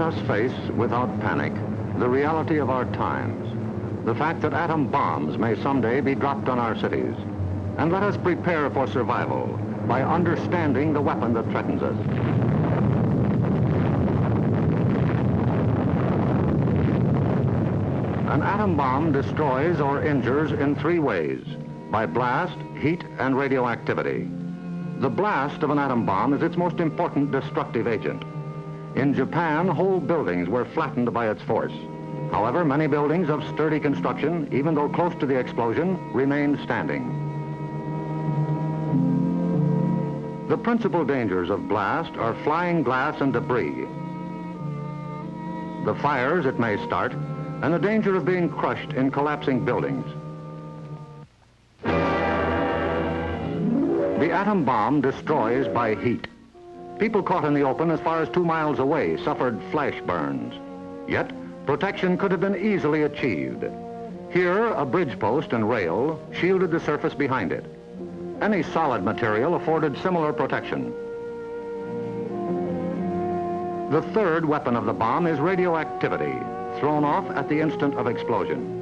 Let us face, without panic, the reality of our times, the fact that atom bombs may someday be dropped on our cities, and let us prepare for survival by understanding the weapon that threatens us. An atom bomb destroys or injures in three ways: by blast, heat, and radioactivity. The blast of an atom bomb is its most important destructive agent. In Japan, whole buildings were flattened by its force. However, many buildings of sturdy construction, even though close to the explosion, remained standing. The principal dangers of blast are flying glass and debris, the fires it may start, and the danger of being crushed in collapsing buildings. The atom bomb destroys by heat. People caught in the open as far as 2 miles away suffered flash burns. Yet, protection could have been easily achieved. Here, a bridge post and rail shielded the surface behind it. Any solid material afforded similar protection. The third weapon of the bomb is radioactivity, thrown off at the instant of explosion.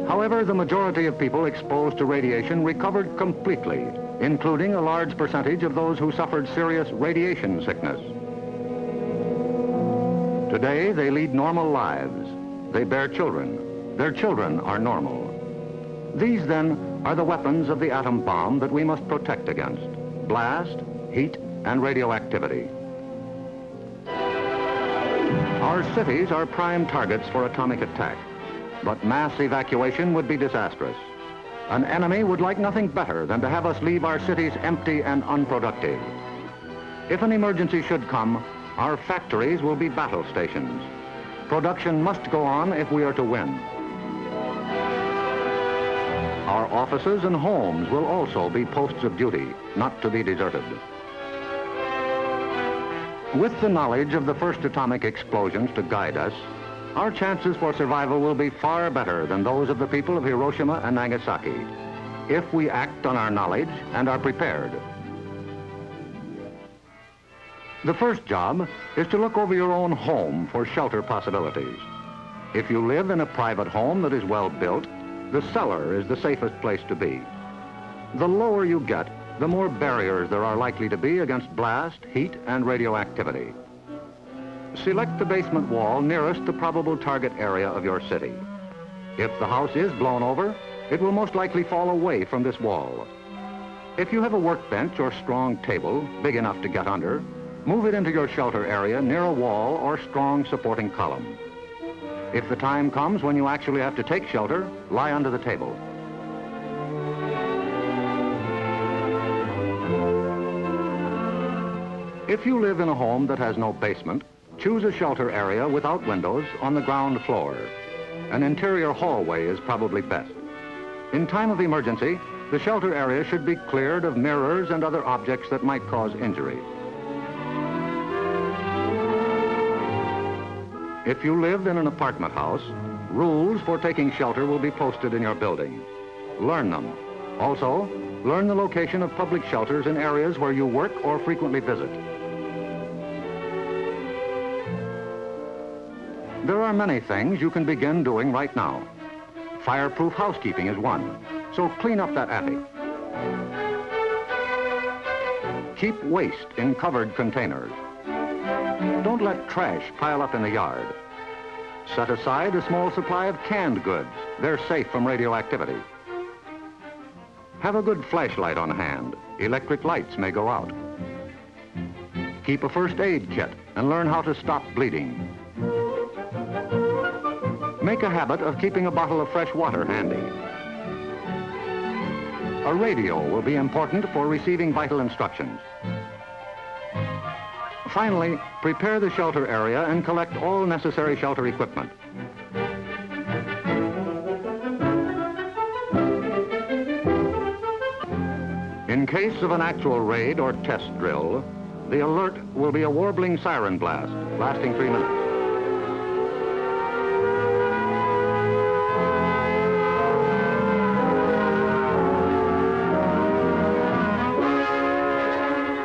However, the majority of people exposed to radiation recovered completely, including a large percentage of those who suffered serious radiation sickness. Today, they lead normal lives. They bear children. Their children are normal. These, then, are the weapons of the atom bomb that we must protect against: blast, heat, and radioactivity. Our cities are prime targets for atomic attack, but mass evacuation would be disastrous. An enemy would like nothing better than to have us leave our cities empty and unproductive. If an emergency should come, our factories will be battle stations. Production must go on if we are to win. Our offices and homes will also be posts of duty, not to be deserted. With the knowledge of the first atomic explosions to guide us, our chances for survival will be far better than those of the people of Hiroshima and Nagasaki, if we act on our knowledge and are prepared. The first job is to look over your own home for shelter possibilities. If you live in a private home that is well built, the cellar is the safest place to be. The lower you get, the more barriers there are likely to be against blast, heat, and radioactivity. Select the basement wall nearest the probable target area of your city. If the house is blown over, it will most likely fall away from this wall. If you have a workbench or strong table big enough to get under, move it into your shelter area near a wall or strong supporting column. If the time comes when you actually have to take shelter, lie under the table. If you live in a home that has no basement, choose a shelter area without windows on the ground floor. An interior hallway is probably best. In time of emergency, the shelter area should be cleared of mirrors and other objects that might cause injury. If you live in an apartment house, rules for taking shelter will be posted in your building. Learn them. Also, learn the location of public shelters in areas where you work or frequently visit. There are many things you can begin doing right now. Fireproof housekeeping is one, so clean up that attic. Keep waste in covered containers. Don't let trash pile up in the yard. Set aside a small supply of canned goods. They're safe from radioactivity. Have a good flashlight on hand. Electric lights may go out. Keep a first aid kit and learn how to stop bleeding. Make a habit of keeping a bottle of fresh water handy. A radio will be important for receiving vital instructions. Finally, prepare the shelter area and collect all necessary shelter equipment. In case of an actual raid or test drill, the alert will be a warbling siren blast lasting 3 minutes.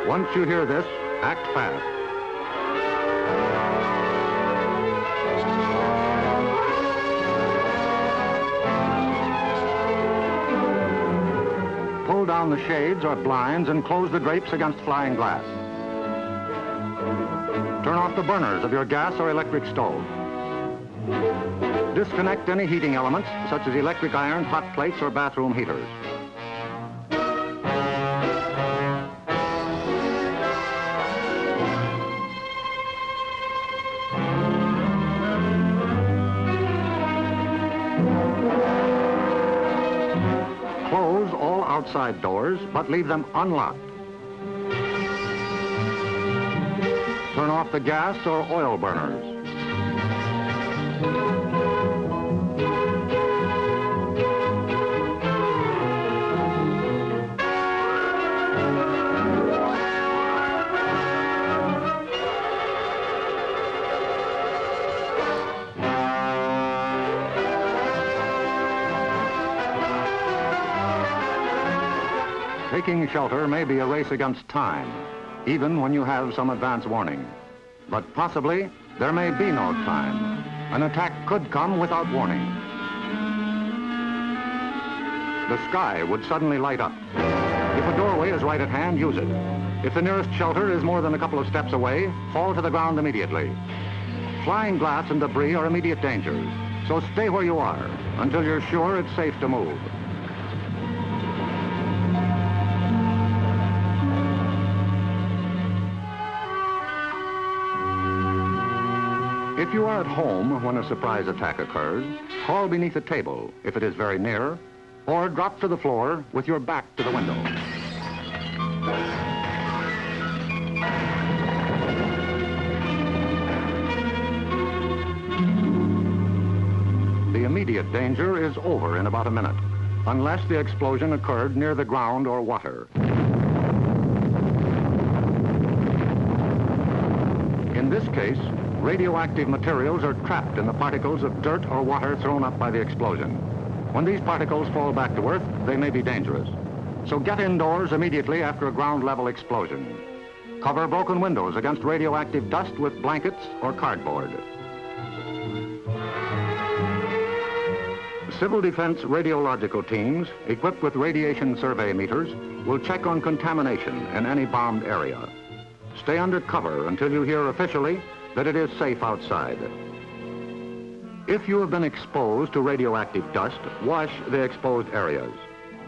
Once you hear this, act fast. down the shades or blinds and close the drapes against flying glass. Turn off the burners of your gas or electric stove. Disconnect any heating elements, such as electric irons, hot plates, or bathroom heaters. Close all outside doors, but leave them unlocked. Turn off the gas or oil burners. Taking shelter may be a race against time, even when you have some advance warning. But possibly, there may be no time. An attack could come without warning. The sky would suddenly light up. If a doorway is right at hand, use it. If the nearest shelter is more than a couple of steps away, fall to the ground immediately. Flying glass and debris are immediate dangers, so stay where you are until you're sure it's safe to move. If you are at home when a surprise attack occurs, crawl beneath a table if it is very near, or drop to the floor with your back to the window. The immediate danger is over in about a minute, unless the explosion occurred near the ground or water. In this case, radioactive materials are trapped in the particles of dirt or water thrown up by the explosion. When these particles fall back to Earth, they may be dangerous. So get indoors immediately after a ground-level explosion. Cover broken windows against radioactive dust with blankets or cardboard. Civil defense radiological teams, equipped with radiation survey meters, will check on contamination in any bombed area. Stay under cover until you hear officially that it is safe outside. If you have been exposed to radioactive dust, wash the exposed areas.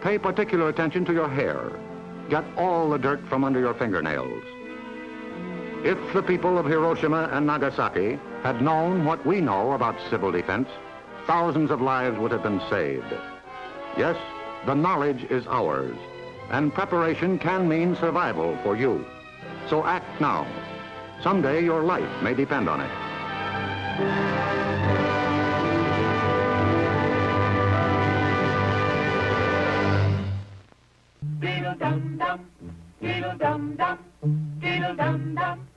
Pay particular attention to your hair. Get all the dirt from under your fingernails. If the people of Hiroshima and Nagasaki had known what we know about civil defense, thousands of lives would have been saved. Yes, the knowledge is ours, and preparation can mean survival for you. So act now. Someday your life may depend on it. Diddle-dum-dum, diddle-dum-dum, diddle-dum-dum.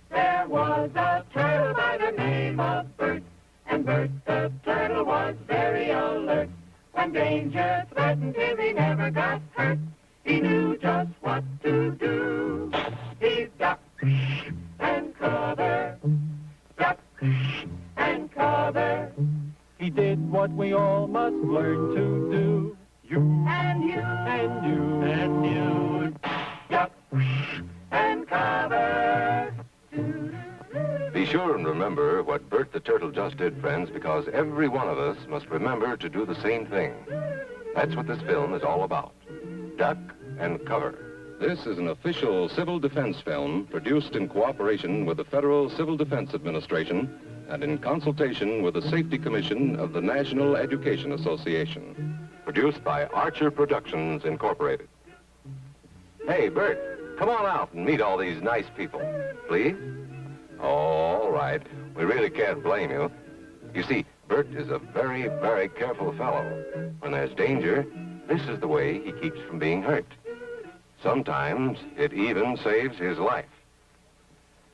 There was a turtle by the name of Bert, and Bert the turtle was very alert. When danger threatened him, he never got hurt. He knew just what to do. He ducked and cover, duck and cover. He did what we all must learn to do. You and you and you and you, duck and cover. Be sure and remember what Bert the Turtle just did, friends, because every one of us must remember to do the same thing. That's what this film is all about. Duck and cover. This is an official civil defense film produced in cooperation with the Federal Civil Defense Administration and in consultation with the Safety Commission of the National Education Association. Produced by Archer Productions, Incorporated. Hey, Bert, come on out and meet all these nice people. Please? Oh, all right. We really can't blame you. You see, Bert is a very, very careful fellow. When there's danger, this is the way he keeps from being hurt. Sometimes it even saves his life.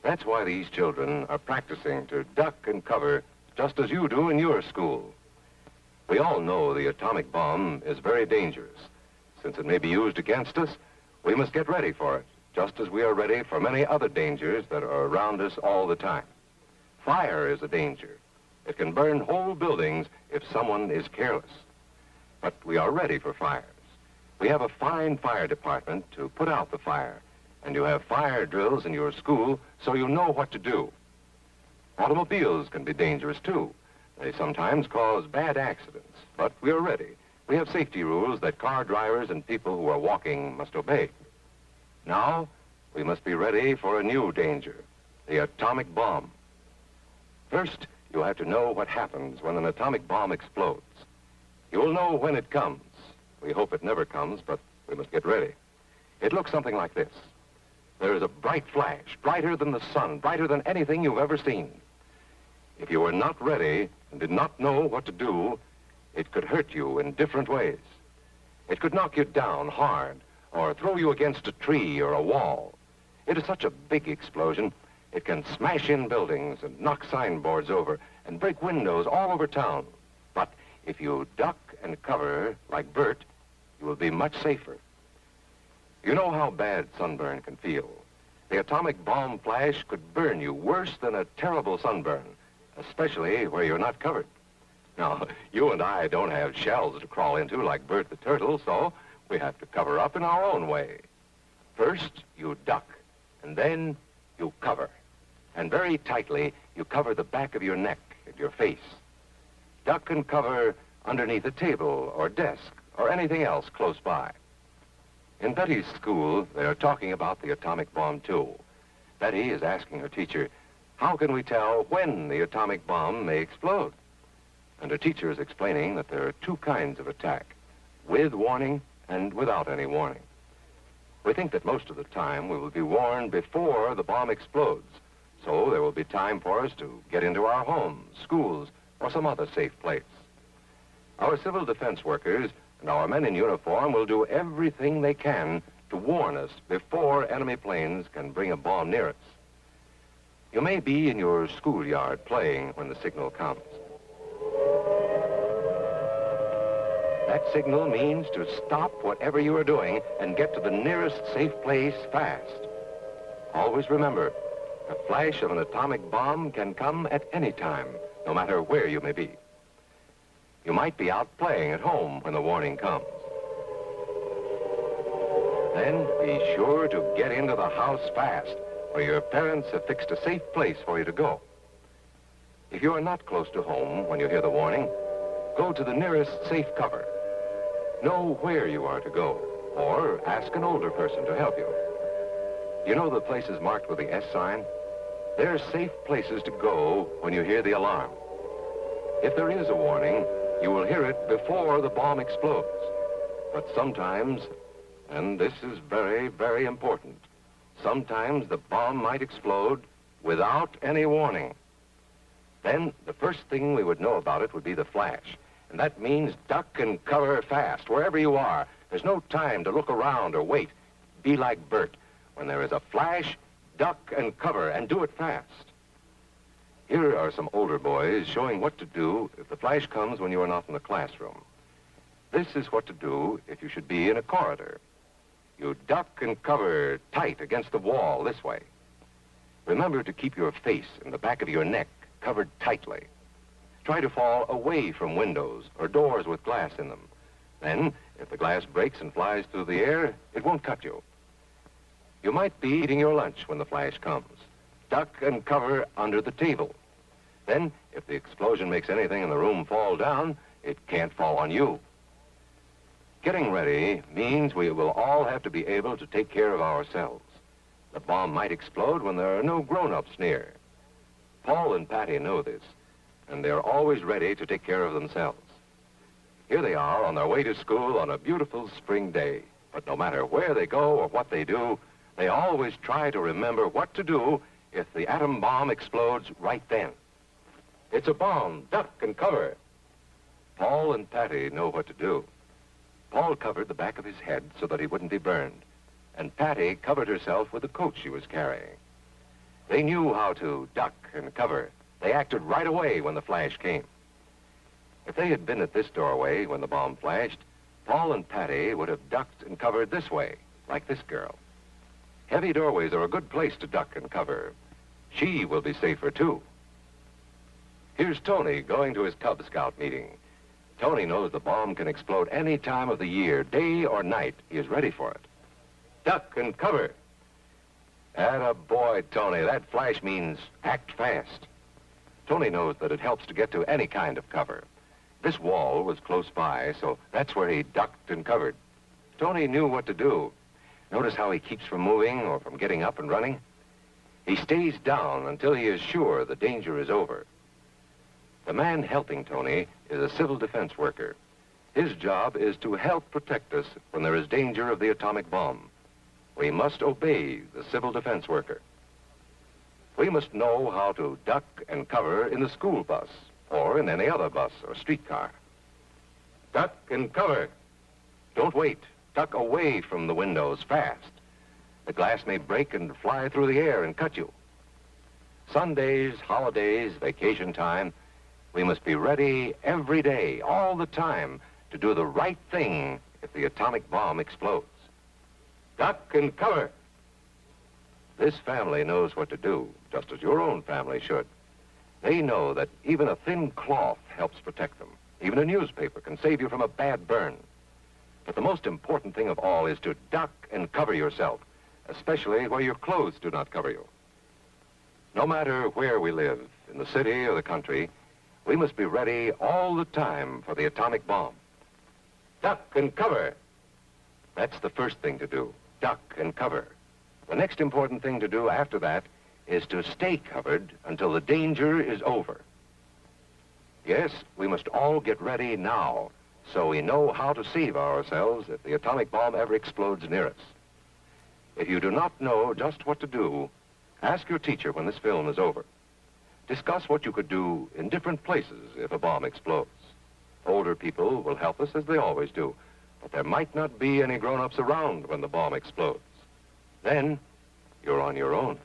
That's why these children are practicing to duck and cover just as you do in your school. We all know the atomic bomb is very dangerous. Since it may be used against us, we must get ready for it, just as we are ready for many other dangers that are around us all the time. Fire is a danger. It can burn whole buildings if someone is careless. But we are ready for fires. We have a fine fire department to put out the fire, and you have fire drills in your school so you know what to do. Automobiles can be dangerous, too. They sometimes cause bad accidents, but we are ready. We have safety rules that car drivers and people who are walking must obey. Now, we must be ready for a new danger, the atomic bomb. First, you have to know what happens when an atomic bomb explodes. You will know when it comes. We hope it never comes, but we must get ready. It looks something like this. There is a bright flash, brighter than the sun, brighter than anything you've ever seen. If you were not ready and did not know what to do, it could hurt you in different ways. It could knock you down hard or throw you against a tree or a wall. It is such a big explosion, it can smash in buildings and knock signboards over and break windows all over town. But if you duck and cover like Bert, you will be much safer. You know how bad sunburn can feel. The atomic bomb flash could burn you worse than a terrible sunburn, especially where you're not covered. Now, you and I don't have shells to crawl into like Bert the turtle, so we have to cover up in our own way. First, you duck, and then you cover. And very tightly, you cover the back of your neck and your face. Duck and cover underneath a table or desk or anything else close by. In Betty's school, they are talking about the atomic bomb, too. Betty is asking her teacher, how can we tell when the atomic bomb may explode? And her teacher is explaining that there are two kinds of attack, with warning and without any warning. We think that most of the time we will be warned before the bomb explodes, so there will be time for us to get into our homes, schools, or some other safe place. Our civil defense workers and our men in uniform will do everything they can to warn us before enemy planes can bring a bomb near us. You may be in your schoolyard playing when the signal comes. That signal means to stop whatever you are doing and get to the nearest safe place fast. Always remember, the flash of an atomic bomb can come at any time, no matter where you may be. You might be out playing at home when the warning comes. Then be sure to get into the house fast, where your parents have fixed a safe place for you to go. If you are not close to home when you hear the warning, go to the nearest safe cover. Know where you are to go, or ask an older person to help you. You know the places marked with the S sign? They're safe places to go when you hear the alarm. If there is a warning, you will hear it before the bomb explodes. But sometimes, and this is very, very important, sometimes the bomb might explode without any warning. Then the first thing we would know about it would be the flash. And that means duck and cover fast, wherever you are. There's no time to look around or wait. Be like Bert. When there is a flash, duck and cover, and do it fast. Here are some older boys showing what to do if the flash comes when you are not in the classroom. This is what to do if you should be in a corridor. You duck and cover tight against the wall this way. Remember to keep your face and the back of your neck covered tightly. Try to fall away from windows or doors with glass in them. Then, if the glass breaks and flies through the air, it won't cut you. You might be eating your lunch when the flash comes. Duck and cover under the table. Then, if the explosion makes anything in the room fall down, it can't fall on you. Getting ready means we will all have to be able to take care of ourselves. The bomb might explode when there are no grown-ups near. Paul and Patty know this, and they're always ready to take care of themselves. Here they are on their way to school on a beautiful spring day. But no matter where they go or what they do, they always try to remember what to do if the atom bomb explodes right then. It's a bomb, duck and cover. Paul and Patty know what to do. Paul covered the back of his head so that he wouldn't be burned, and Patty covered herself with the coat she was carrying. They knew how to duck and cover. They acted right away when the flash came. If they had been at this doorway when the bomb flashed, Paul and Patty would have ducked and covered this way, like this girl. Heavy doorways are a good place to duck and cover. She will be safer, too. Here's Tony going to his Cub Scout meeting. Tony knows the bomb can explode any time of the year, day or night. He is ready for it. Duck and cover. Atta boy, Tony. That flash means act fast. Tony knows that it helps to get to any kind of cover. This wall was close by, so that's where he ducked and covered. Tony knew what to do. Notice how he keeps from moving or from getting up and running? He stays down until he is sure the danger is over. The man helping Tony is a civil defense worker. His job is to help protect us when there is danger of the atomic bomb. We must obey the civil defense worker. We must know how to duck and cover in the school bus or in any other bus or streetcar. Duck and cover. Don't wait. Duck away from the windows fast. The glass may break and fly through the air and cut you. Sundays, holidays, vacation time, we must be ready every day, all the time, to do the right thing if the atomic bomb explodes. Duck and cover. This family knows what to do, just as your own family should. They know that even a thin cloth helps protect them. Even a newspaper can save you from a bad burn. But the most important thing of all is to duck and cover yourself, especially where your clothes do not cover you. No matter where we live, in the city or the country, we must be ready all the time for the atomic bomb. Duck and cover. That's the first thing to do, duck and cover. The next important thing to do after that is to stay covered until the danger is over. Yes, we must all get ready now so we know how to save ourselves if the atomic bomb ever explodes near us. If you do not know just what to do, ask your teacher when this film is over. Discuss what you could do in different places if a bomb explodes. Older people will help us as they always do, but there might not be any grown-ups around when the bomb explodes. Then, you're on your own.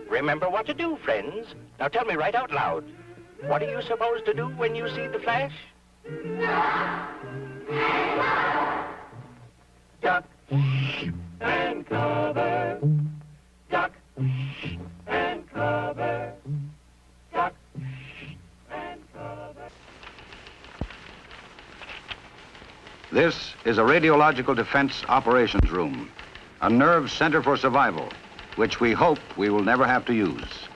Remember what to do, friends. Now tell me right out loud. What are you supposed to do when you see the flash? Duck and cover. Duck and cover. Duck and cover. This is a radiological defense operations room, a nerve center for survival, which we hope we will never have to use.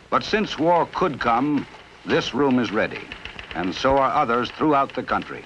But since war could come, this room is ready, and so are others throughout the country.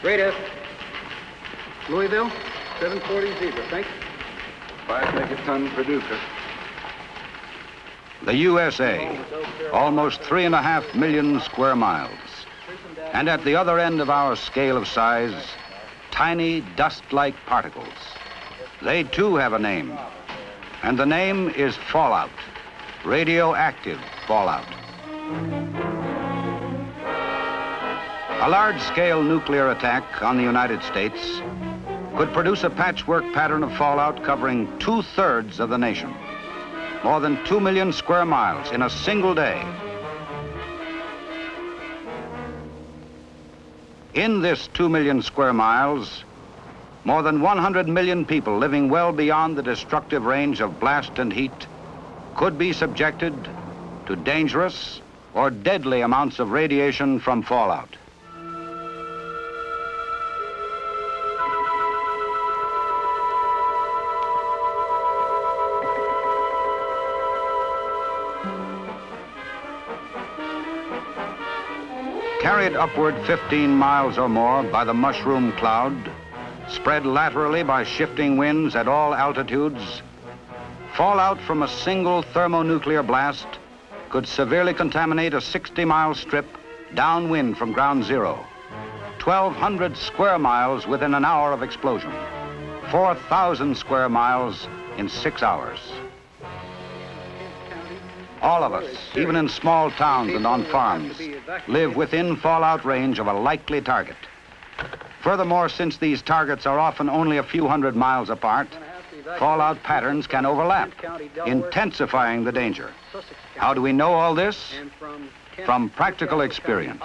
Radar. Louisville, 740 Zebra, thanks. 5 megatons per Duca. The USA, almost 3.5 million square miles. And at the other end of our scale of size, tiny dust-like particles. They too have a name, and the name is fallout, radioactive fallout. A large-scale nuclear attack on the United States could produce a patchwork pattern of fallout covering 2/3 of the nation, more than 2 million square miles in a single day. In this 2 million square miles, More than 100 million people living well beyond the destructive range of blast and heat could be subjected to dangerous or deadly amounts of radiation from fallout. Carried upward 15 miles or more by the mushroom cloud, spread laterally by shifting winds at all altitudes, fallout from a single thermonuclear blast could severely contaminate a 60-mile strip downwind from ground zero. 1,200 square miles within an hour of explosion. 4,000 square miles in 6 hours. All of us, even in small towns and on farms, live within fallout range of a likely target. Furthermore, since these targets are often only a few hundred miles apart, fallout patterns can overlap, intensifying the danger. How do we know all this? From practical experience.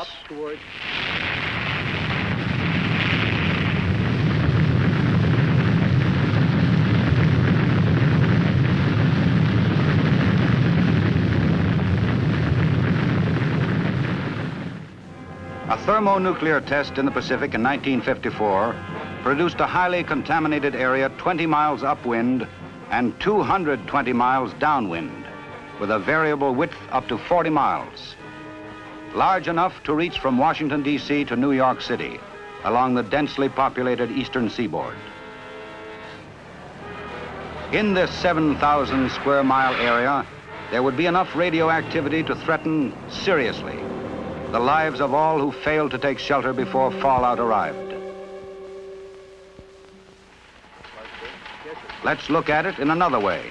A thermonuclear test in the Pacific in 1954 produced a highly contaminated area 20 miles upwind and 220 miles downwind, with a variable width up to 40 miles, large enough to reach from Washington, D.C. to New York City, along the densely populated eastern seaboard. In this 7,000 square mile area, there would be enough radioactivity to threaten seriously the lives of all who failed to take shelter before fallout arrived. Let's look at it in another way.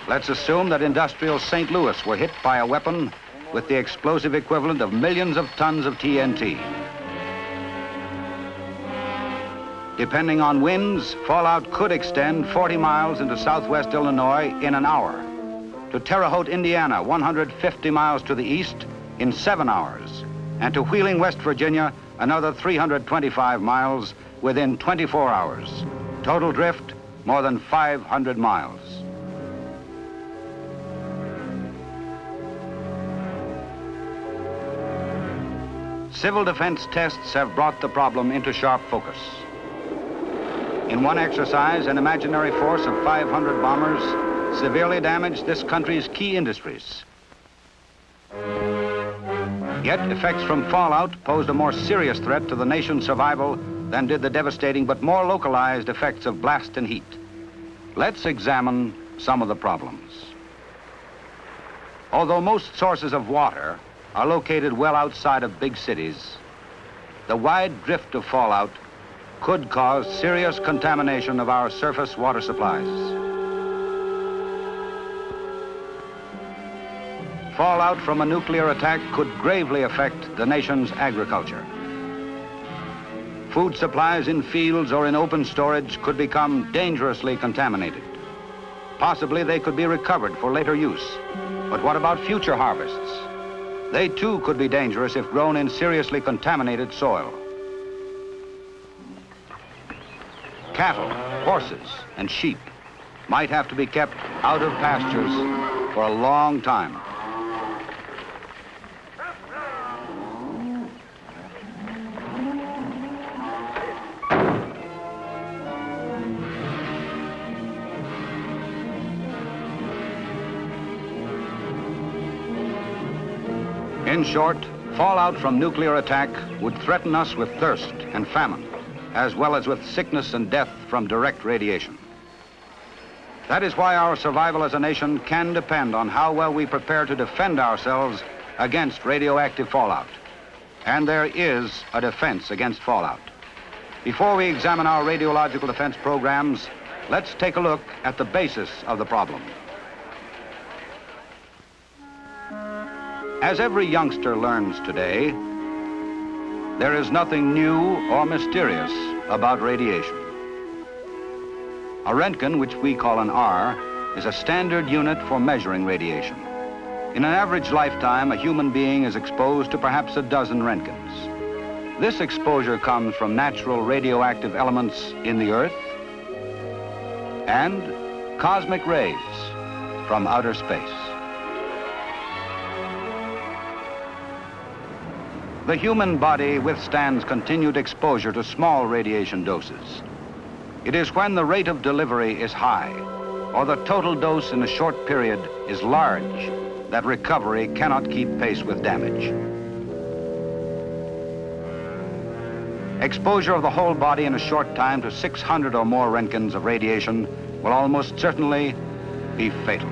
Let's assume that industrial St. Louis were hit by a weapon with the explosive equivalent of millions of tons of TNT. Depending on winds, fallout could extend 40 miles into southwest Illinois in an hour, to Terre Haute, Indiana, 150 miles to the east in 7 hours, and to Wheeling, West Virginia, another 325 miles within 24 hours. Total drift, more than 500 miles. Civil defense tests have brought the problem into sharp focus. In one exercise, an imaginary force of 500 bombers severely damaged this country's key industries. Yet, effects from fallout posed a more serious threat to the nation's survival than did the devastating but more localized effects of blast and heat. Let's examine some of the problems. Although most sources of water are located well outside of big cities, the wide drift of fallout could cause serious contamination of our surface water supplies. Fallout from a nuclear attack could gravely affect the nation's agriculture. Food supplies in fields or in open storage could become dangerously contaminated. Possibly they could be recovered for later use. But what about future harvests? They too could be dangerous if grown in seriously contaminated soil. Cattle, horses, and sheep might have to be kept out of pastures for a long time. In short, fallout from nuclear attack would threaten us with thirst and famine, as well as with sickness and death from direct radiation. That is why our survival as a nation can depend on how well we prepare to defend ourselves against radioactive fallout. And there is a defense against fallout. Before we examine our radiological defense programs, let's take a look at the basis of the problem. As every youngster learns today, there is nothing new or mysterious about radiation. A Roentgen, which we call an R, is a standard unit for measuring radiation. In an average lifetime, a human being is exposed to perhaps a dozen Roentgens. This exposure comes from natural radioactive elements in the Earth and cosmic rays from outer space. The human body withstands continued exposure to small radiation doses. It is when the rate of delivery is high or the total dose in a short period is large that recovery cannot keep pace with damage. Exposure of the whole body in a short time to 600 or more Roentgens of radiation will almost certainly be fatal.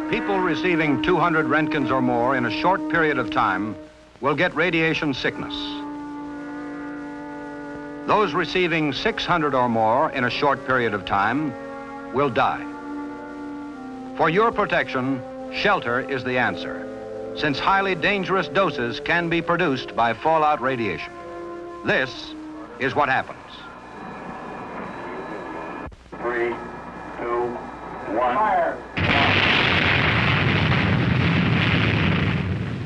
People receiving 200 Roentgens or more in a short period of time will get radiation sickness. Those receiving 600 or more in a short period of time will die. For your protection, shelter is the answer, since highly dangerous doses can be produced by fallout radiation. This is what happens. 3, 2, 1. Fire!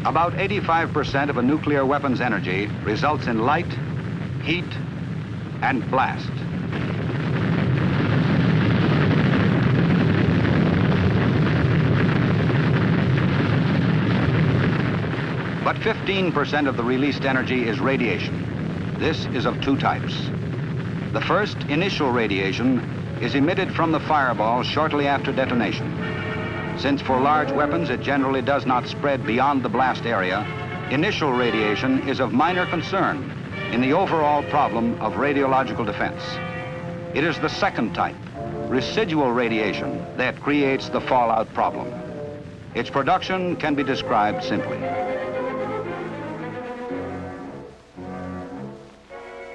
About 85% of a nuclear weapon's energy results in light, heat, and blast. But 15% of the released energy is radiation. This is of two types. The first, initial radiation, is emitted from the fireball shortly after detonation. Since for large weapons it generally does not spread beyond the blast area, initial radiation is of minor concern in the overall problem of radiological defense. It is the second type, residual radiation, that creates the fallout problem. Its production can be described simply.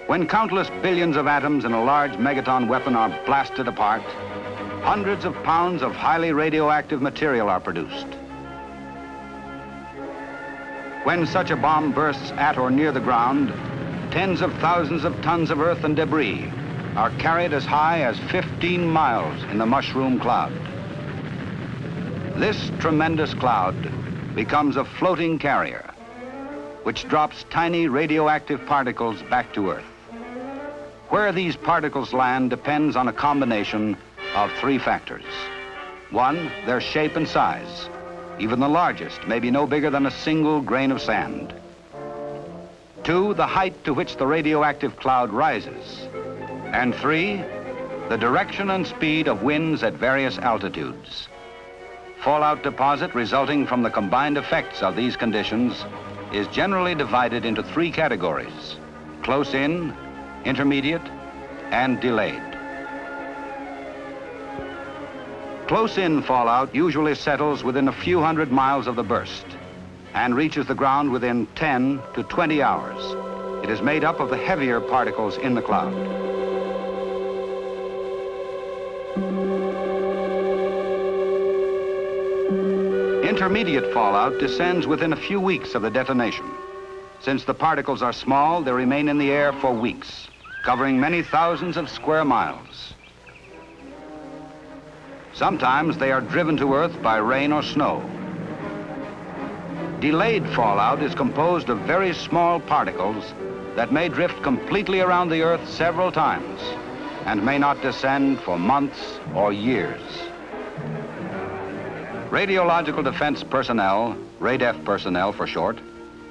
When countless billions of atoms in a large megaton weapon are blasted apart, hundreds of pounds of highly radioactive material are produced. When such a bomb bursts at or near the ground, tens of thousands of tons of earth and debris are carried as high as 15 miles in the mushroom cloud. This tremendous cloud becomes a floating carrier, which drops tiny radioactive particles back to Earth. Where these particles land depends on a combination of three factors. One, their shape and size. Even the largest may be no bigger than a single grain of sand. Two, the height to which the radioactive cloud rises. And three, the direction and speed of winds at various altitudes. Fallout deposit resulting from the combined effects of these conditions is generally divided into three categories: close in, intermediate, and delayed. Close-in fallout usually settles within a few hundred miles of the burst and reaches the ground within 10 to 20 hours. It is made up of the heavier particles in the cloud. Intermediate fallout descends within a few weeks of the detonation. Since the particles are small, they remain in the air for weeks, covering many thousands of square miles. Sometimes they are driven to Earth by rain or snow. Delayed fallout is composed of very small particles that may drift completely around the Earth several times and may not descend for months or years. Radiological defense personnel, RADEF personnel for short,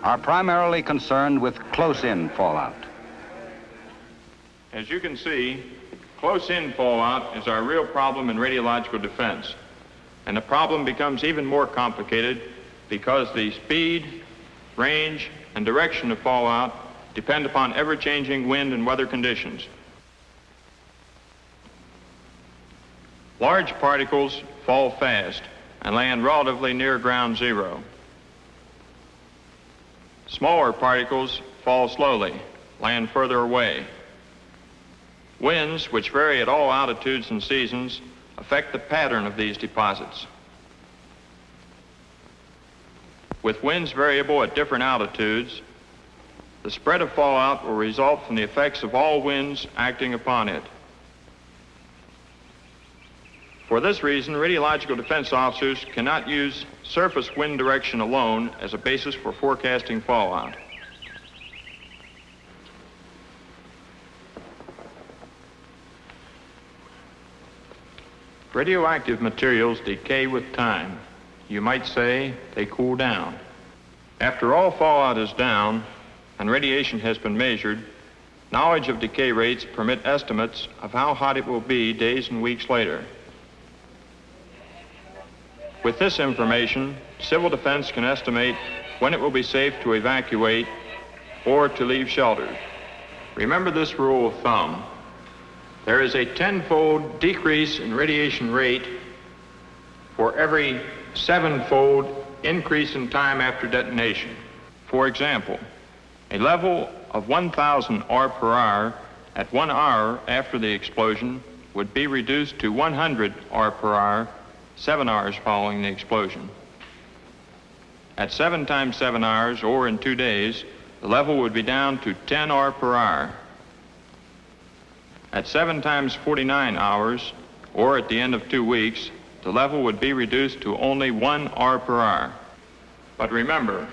are primarily concerned with close-in fallout. As you can see, close-in fallout is our real problem in radiological defense. And the problem becomes even more complicated because the speed, range, and direction of fallout depend upon ever-changing wind and weather conditions. Large particles fall fast and land relatively near ground zero. Smaller particles fall slowly, land further away. Winds, which vary at all altitudes and seasons, affect the pattern of these deposits. With winds variable at different altitudes, the spread of fallout will result from the effects of all winds acting upon it. For this reason, radiological defense officers cannot use surface wind direction alone as a basis for forecasting fallout. Radioactive materials decay with time. You might say they cool down. After all fallout is down and radiation has been measured, knowledge of decay rates permit estimates of how hot it will be days and weeks later. With this information, civil defense can estimate when it will be safe to evacuate or to leave shelters. Remember this rule of thumb. There is a 10-fold decrease in radiation rate for every 7-fold increase in time after detonation. For example, a level of 1,000 R per hour at 1 hour after the explosion would be reduced to 100 R per hour 7 hours following the explosion. At 7 times 7 hours, or in 2 days, the level would be down to 10 R per hour. At 7 times 49 hours, or at the end of 2 weeks, the level would be reduced to only 1 R per hour. But remember,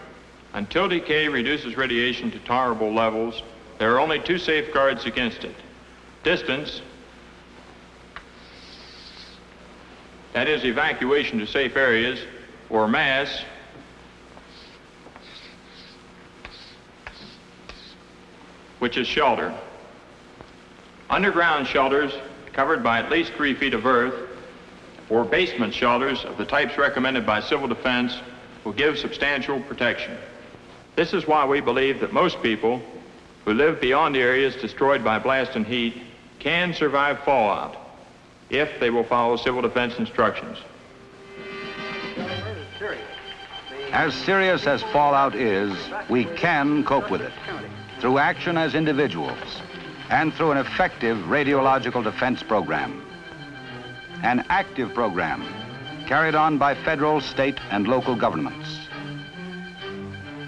until decay reduces radiation to tolerable levels, there are only 2 safeguards against it. Distance, that is evacuation to safe areas, or mass, which is shelter. Underground shelters covered by at least 3 feet of earth, or basement shelters of the types recommended by civil defense, will give substantial protection. This is why we believe that most people who live beyond the areas destroyed by blast and heat can survive fallout if they will follow civil defense instructions. As serious as fallout is, we can cope with it through action as individuals and through an effective radiological defense program. An active program carried on by federal, state, and local governments.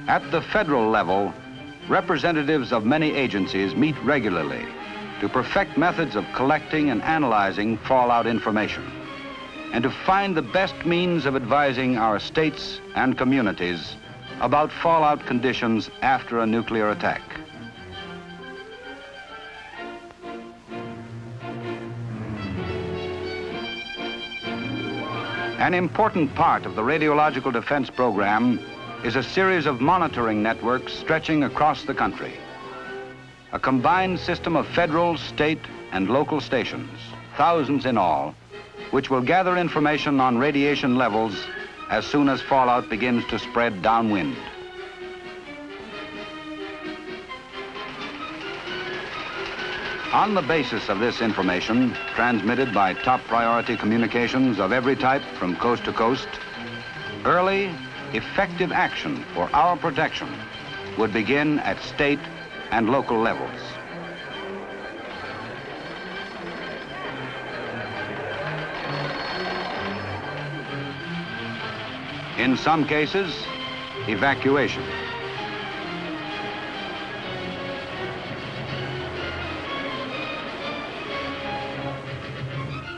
At the federal level, representatives of many agencies meet regularly to perfect methods of collecting and analyzing fallout information and to find the best means of advising our states and communities about fallout conditions after a nuclear attack. An important part of the radiological defense program is a series of monitoring networks stretching across the country. A combined system of federal, state, and local stations, thousands in all, which will gather information on radiation levels as soon as fallout begins to spread downwind. On the basis of this information, transmitted by top priority communications of every type from coast to coast, early, effective action for our protection would begin at state and local levels. In some cases, evacuation.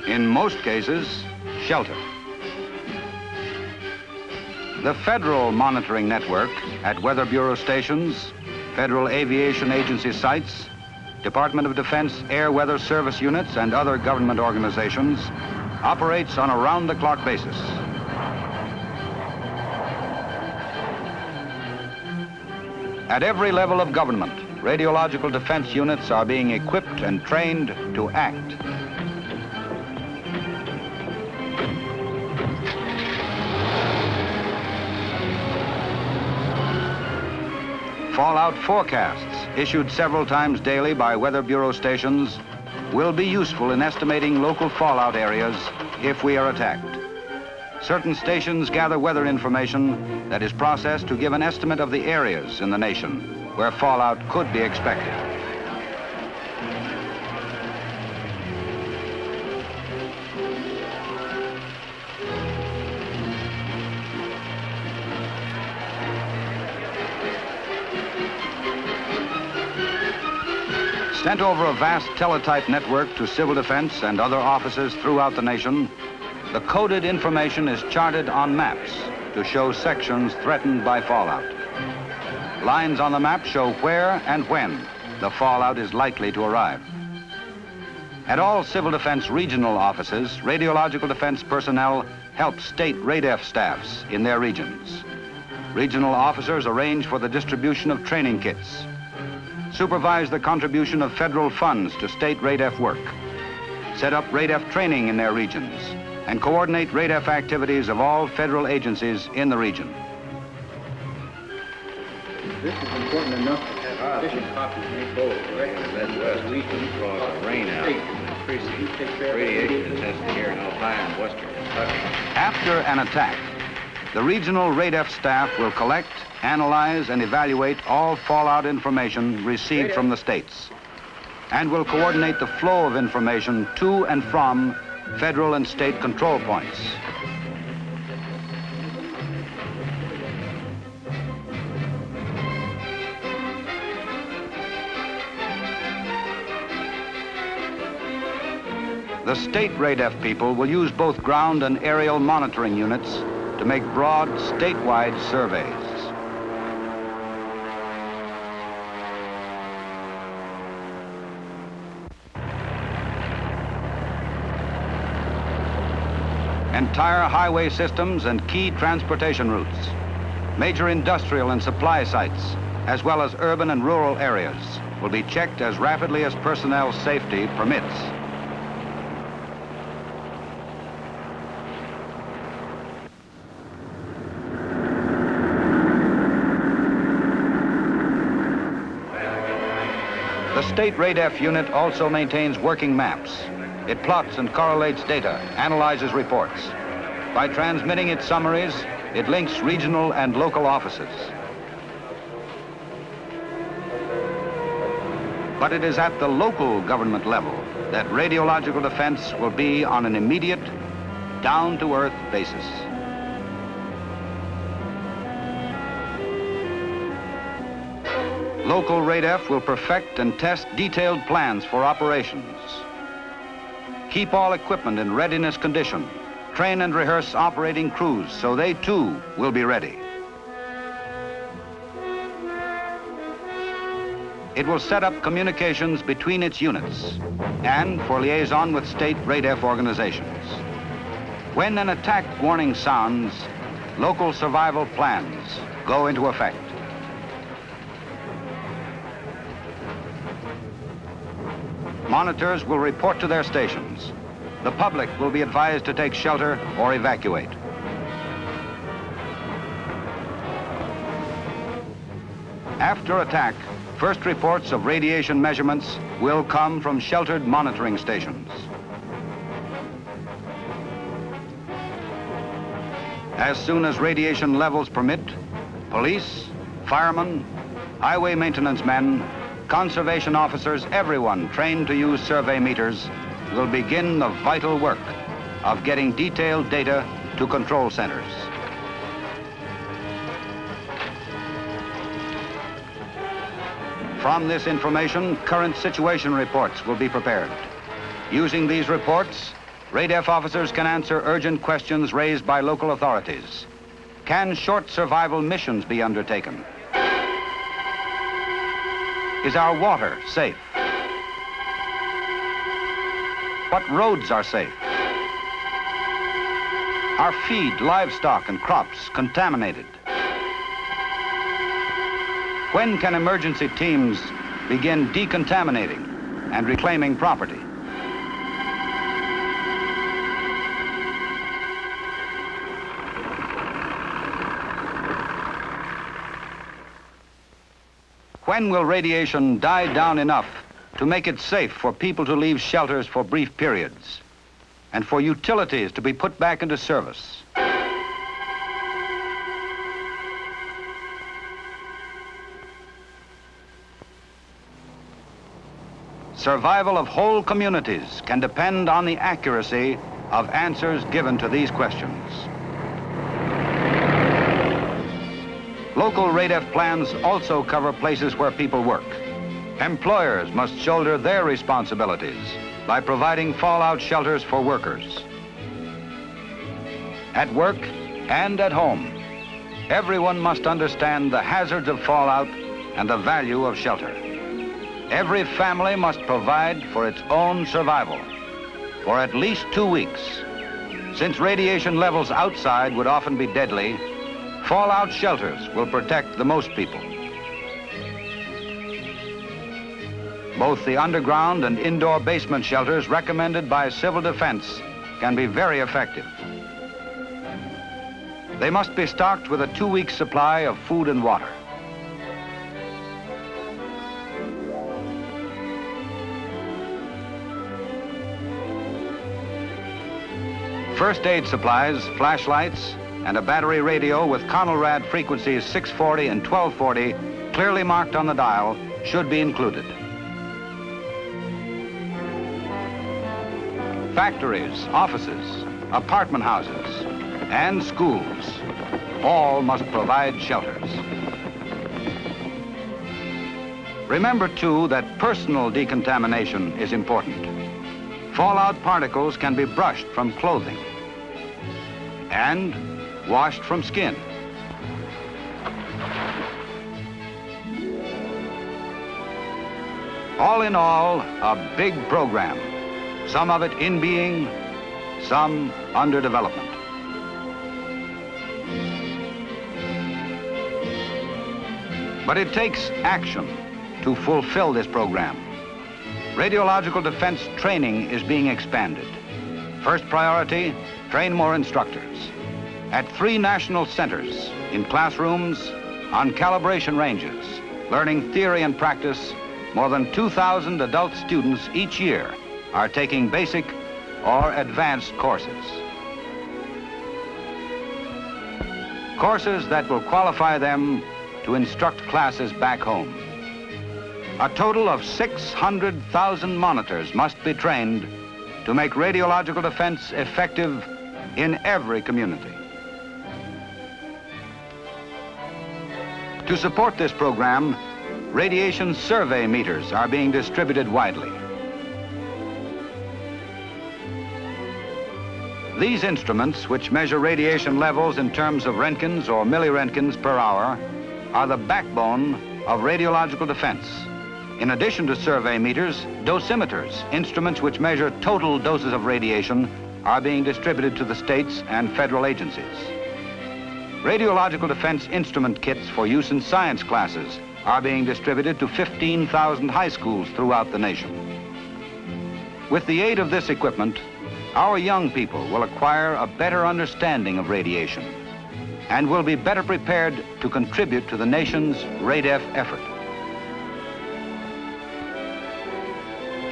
In most cases, shelter. The federal monitoring network at Weather Bureau stations, Federal Aviation Agency sites, Department of Defense Air Weather Service units, and other government organizations operates on a round-the-clock basis. At every level of government, radiological defense units are being equipped and trained to act. Fallout forecasts, issued several times daily by Weather Bureau stations, will be useful in estimating local fallout areas if we are attacked. Certain stations gather weather information that is processed to give an estimate of the areas in the nation where fallout could be expected. Sent over a vast teletype network to civil defense and other offices throughout the nation, the coded information is charted on maps to show sections threatened by fallout. Lines on the map show where and when the fallout is likely to arrive. At all Civil Defense regional offices, Radiological Defense personnel help state RADEF staffs in their regions. Regional officers arrange for the distribution of training kits, supervise the contribution of federal funds to state RADEF work, set up RADEF training in their regions, and coordinate RADEF activities of all federal agencies in the region. This is important enough to have sufficient copies made both Midwest is going to cause a rain out and increasing radiation is tested here in Ohio and Western Kentucky. After an attack, the regional RADEF staff will collect, analyze, and evaluate all fallout information received from the states, and will coordinate the flow of information to and from federal and state control points. The state RADEF people will use both ground and aerial monitoring units to make broad statewide surveys. Entire highway systems and key transportation routes, major industrial and supply sites, as well as urban and rural areas, will be checked as rapidly as personnel safety permits. The state RADEF unit also maintains working maps. It plots and correlates data, analyzes reports. By transmitting its summaries, it links regional and local offices. But it is at the local government level that radiological defense will be on an immediate, down-to-earth basis. Local RADEF will perfect and test detailed plans for operations. Keep all equipment in readiness condition. Train and rehearse operating crews so they too will be ready. It will set up communications between its units and for liaison with state RADEF organizations. When an attack warning sounds, local survival plans go into effect. Monitors will report to their stations. The public will be advised to take shelter or evacuate. After attack, first reports of radiation measurements will come from sheltered monitoring stations. As soon as radiation levels permit, police, firemen, highway maintenance men, conservation officers, everyone trained to use survey meters will begin the vital work of getting detailed data to control centers. From this information, current situation reports will be prepared. Using these reports, RADEF officers can answer urgent questions raised by local authorities. Can short survival missions be undertaken? Is our water safe? What roads are safe? Are feed, livestock, and crops contaminated? When can emergency teams begin decontaminating and reclaiming property? When will radiation die down enough to make it safe for people to leave shelters for brief periods and for utilities to be put back into service? Survival of whole communities can depend on the accuracy of answers given to these questions. Local RADEF plans also cover places where people work. Employers must shoulder their responsibilities by providing fallout shelters for workers. At work and at home, everyone must understand the hazards of fallout and the value of shelter. Every family must provide for its own survival for at least 2 weeks. Since radiation levels outside would often be deadly, fallout shelters will protect the most people. Both the underground and indoor basement shelters recommended by Civil Defense can be very effective. They must be stocked with a 2-week supply of food and water. First aid supplies, flashlights, and a battery radio with Conelrad frequencies 640 and 1240 clearly marked on the dial should be included. Factories, offices, apartment houses, and schools all must provide shelters. Remember, too, that personal decontamination is important. Fallout particles can be brushed from clothing and washed from skin. All in all, a big program. Some of it in being, some under development. But it takes action to fulfill this program. Radiological defense training is being expanded. First priority, train more instructors. At 3 national centers, in classrooms, on calibration ranges, learning theory and practice, more than 2,000 adult students each year are taking basic or advanced courses. Courses that will qualify them to instruct classes back home. A total of 600,000 monitors must be trained to make radiological defense effective in every community. To support this program, radiation survey meters are being distributed widely. These instruments, which measure radiation levels in terms of Roentgens or milliroentgens per hour, are the backbone of radiological defense. In addition to survey meters, dosimeters, instruments which measure total doses of radiation, are being distributed to the states and federal agencies. Radiological defense instrument kits for use in science classes are being distributed to 15,000 high schools throughout the nation. With the aid of this equipment, our young people will acquire a better understanding of radiation and will be better prepared to contribute to the nation's RADEF effort.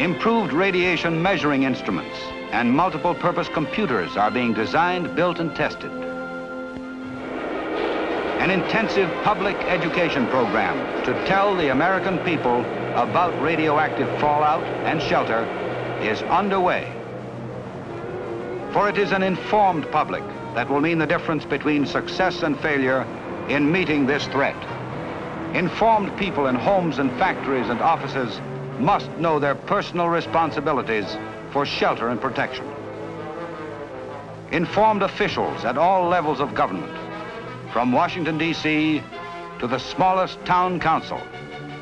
Improved radiation measuring instruments and multiple-purpose computers are being designed, built, and tested. An intensive public education program to tell the American people about radioactive fallout and shelter is underway. For it is an informed public that will mean the difference between success and failure in meeting this threat. Informed people in homes and factories and offices must know their personal responsibilities for shelter and protection. Informed officials at all levels of government, from Washington, D.C. to the smallest town council,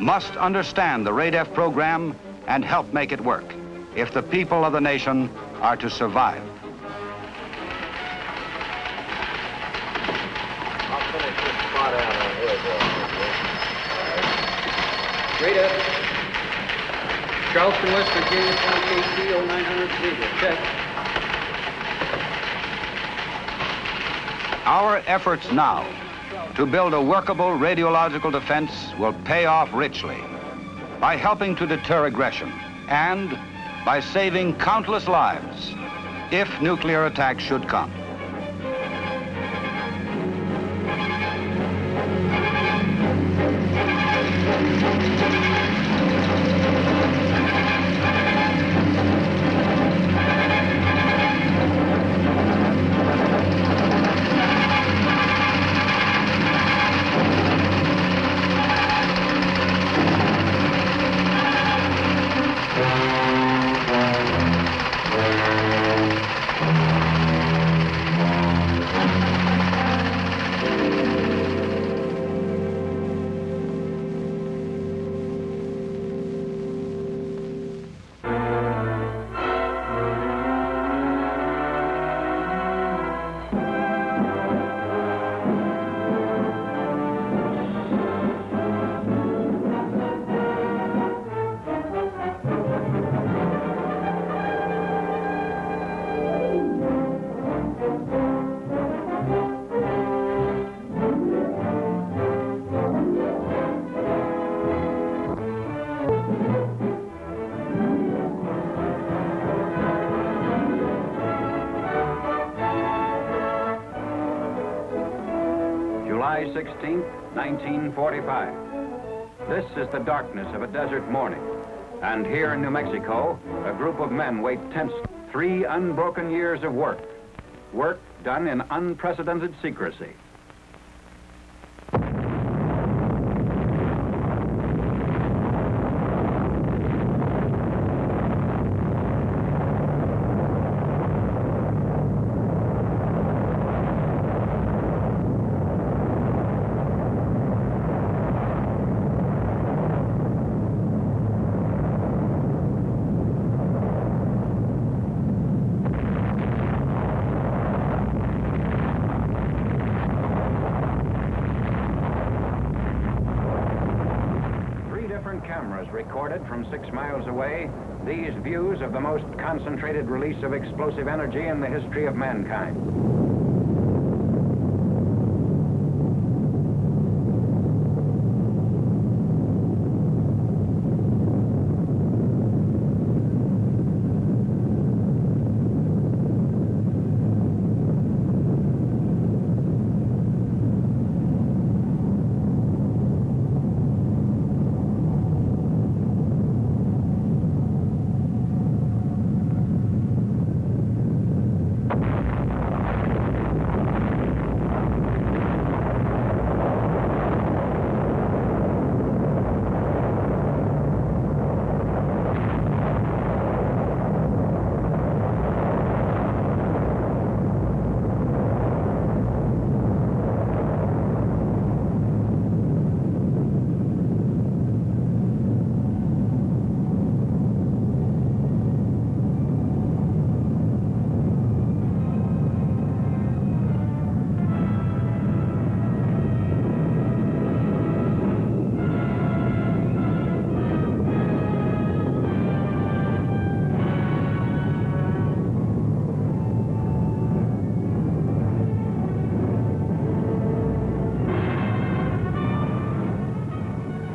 must understand the RADEF program and help make it work if the people of the nation are to survive. I'll finish this spot out on here, RADEF, Charleston, West Virginia, 28 0900 check. Our efforts now to build a workable radiological defense will pay off richly by helping to deter aggression and by saving countless lives if nuclear attack should come. July 16, 1945. This is the darkness of a desert morning. And here in New Mexico, a group of men wait tensely. 3 unbroken years of work. Work done in unprecedented secrecy. Cameras recorded from 6 miles away these views of the most concentrated release of explosive energy in the history of mankind.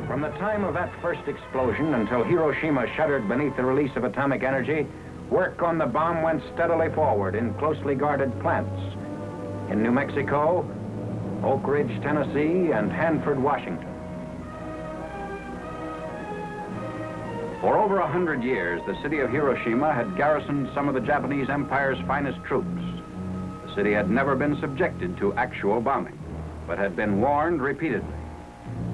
From the time of that first explosion until Hiroshima shuddered beneath the release of atomic energy, work on the bomb went steadily forward in closely guarded plants in New Mexico, Oak Ridge, Tennessee, and Hanford, Washington. For over 100 years, the city of Hiroshima had garrisoned some of the Japanese Empire's finest troops. The city had never been subjected to actual bombing, but had been warned repeatedly.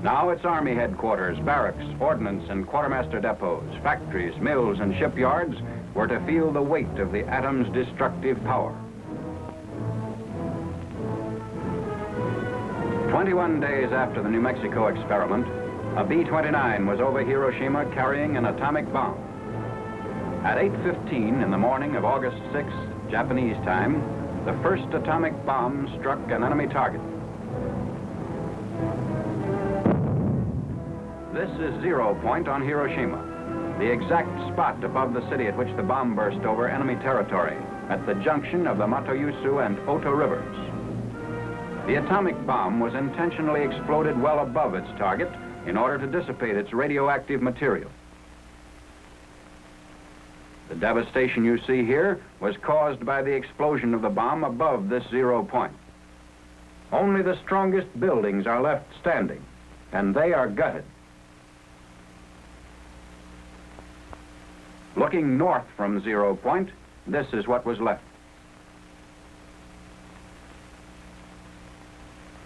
Now its army headquarters, barracks, ordnance, and quartermaster depots, factories, mills, and shipyards were to feel the weight of the atom's destructive power. 21 days after the New Mexico experiment, a B-29 was over Hiroshima carrying an atomic bomb. At 8:15 in the morning of August 6th, Japanese time, the first atomic bomb struck an enemy target. This is 0 point on Hiroshima, the exact spot above the city at which the bomb burst over enemy territory, at the junction of the Matoyusu and Oto rivers. The atomic bomb was intentionally exploded well above its target in order to dissipate its radioactive material. The devastation you see here was caused by the explosion of the bomb above this 0 point. Only the strongest buildings are left standing, and they are gutted. Looking north from 0 point, this is what was left.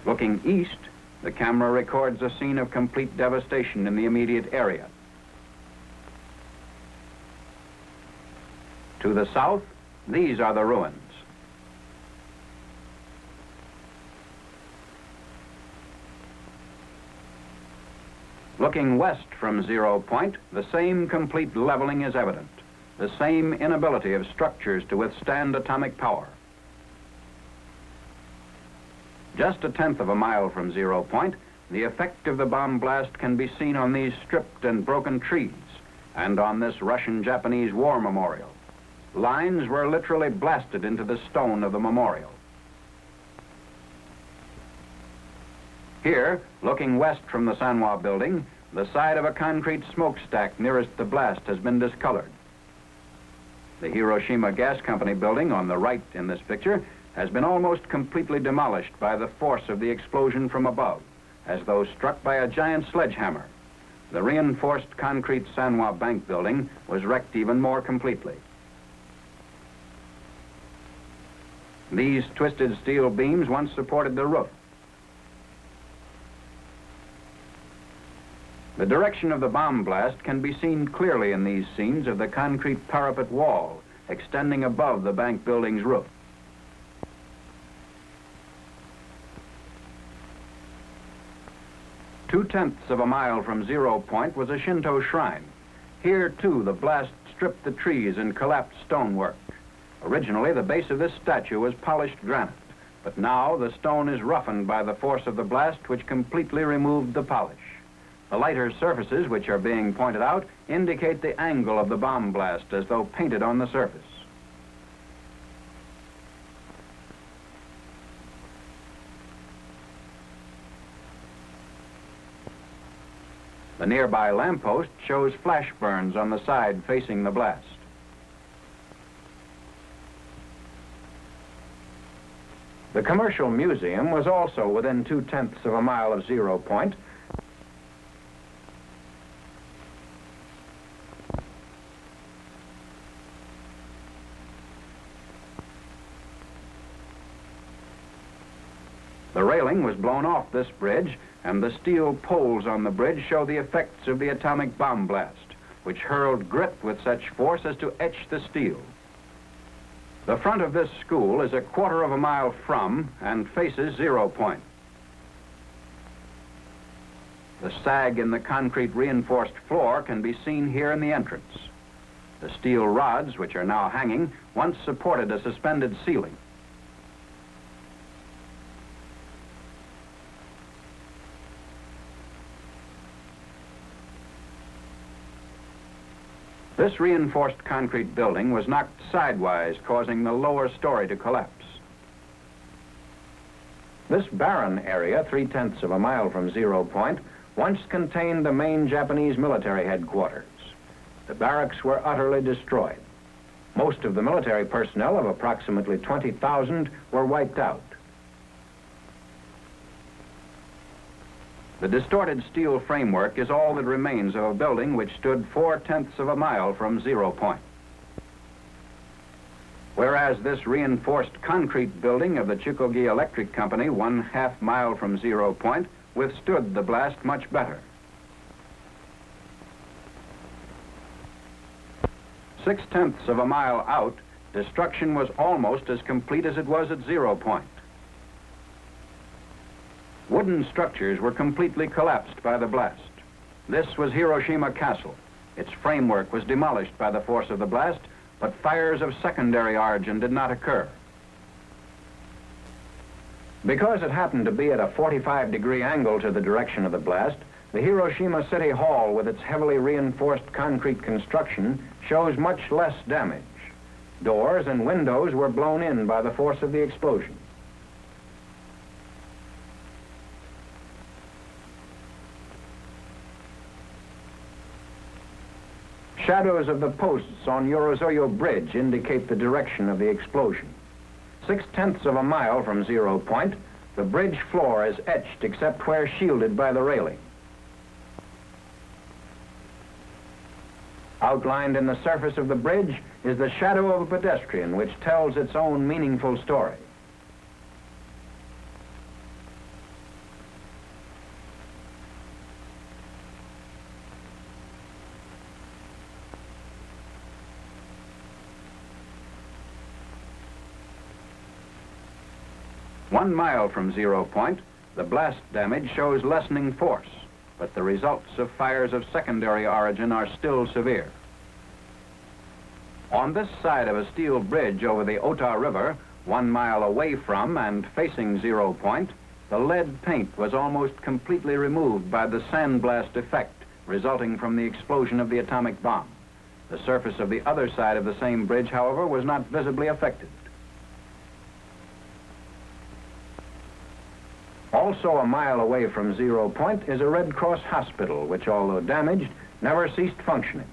Looking east, the camera records a scene of complete devastation in the immediate area. To the south, these are the ruins. Looking west from 0 point, the same complete leveling is evident, the same inability of structures to withstand atomic power. Just 1/10 of a mile from 0 point, the effect of the bomb blast can be seen on these stripped and broken trees and on this Russian-Japanese war memorial. Lines were literally blasted into the stone of the memorial. Here, looking west from the Sanwa building, the side of a concrete smokestack nearest the blast has been discolored. The Hiroshima Gas Company building on the right in this picture has been almost completely demolished by the force of the explosion from above, as though struck by a giant sledgehammer. The reinforced concrete Sanwa Bank building was wrecked even more completely. These twisted steel beams once supported the roof. The direction of the bomb blast can be seen clearly in these scenes of the concrete parapet wall extending above the bank building's roof. Two-tenths of a mile from 0 point was a Shinto shrine. Here, too, the blast stripped the trees and collapsed stonework. Originally, the base of this statue was polished granite, but now the stone is roughened by the force of the blast, which completely removed the polish. The lighter surfaces, which are being pointed out, indicate the angle of the bomb blast as though painted on the surface. The nearby lamppost shows flash burns on the side facing the blast. The commercial museum was also within 2/10 of a mile of 0 point. The railing was blown off this bridge, and the steel poles on the bridge show the effects of the atomic bomb blast, which hurled grit with such force as to etch the steel. The front of this school is a 1/4 of a mile from and faces 0 point. The sag in the concrete reinforced floor can be seen here in the entrance. The steel rods, which are now hanging, once supported a suspended ceiling. This reinforced concrete building was knocked sidewise, causing the lower story to collapse. This barren area, 3/10 of a mile from 0 point, once contained the main Japanese military headquarters. The barracks were utterly destroyed. Most of the military personnel, of approximately 20,000, were wiped out. The distorted steel framework is all that remains of a building which stood 4/10 of a mile from 0 point. Whereas this reinforced concrete building of the Chikogi Electric Company, 1/2 mile from 0 point, withstood the blast much better. 6/10 of a mile out, destruction was almost as complete as it was at 0 point. Wooden structures were completely collapsed by the blast. This was Hiroshima Castle. Its framework was demolished by the force of the blast, but fires of secondary origin did not occur. Because it happened to be at a 45-degree angle to the direction of the blast, the Hiroshima City Hall, with its heavily reinforced concrete construction, shows much less damage. Doors and windows were blown in by the force of the explosion. Shadows of the posts on Yorozuyo Bridge indicate the direction of the explosion. 6/10 of a mile from 0 point, the bridge floor is etched except where shielded by the railing. Outlined in the surface of the bridge is the shadow of a pedestrian, which tells its own meaningful story. One mile from 0 point, the blast damage shows lessening force, but the results of fires of secondary origin are still severe. On this side of a steel bridge over the Ota River, 1 mile away from and facing 0 point, the lead paint was almost completely removed by the sandblast effect resulting from the explosion of the atomic bomb. The surface of the other side of the same bridge, however, was not visibly affected. Also a mile away from 0 point is a Red Cross hospital, which, although damaged, never ceased functioning.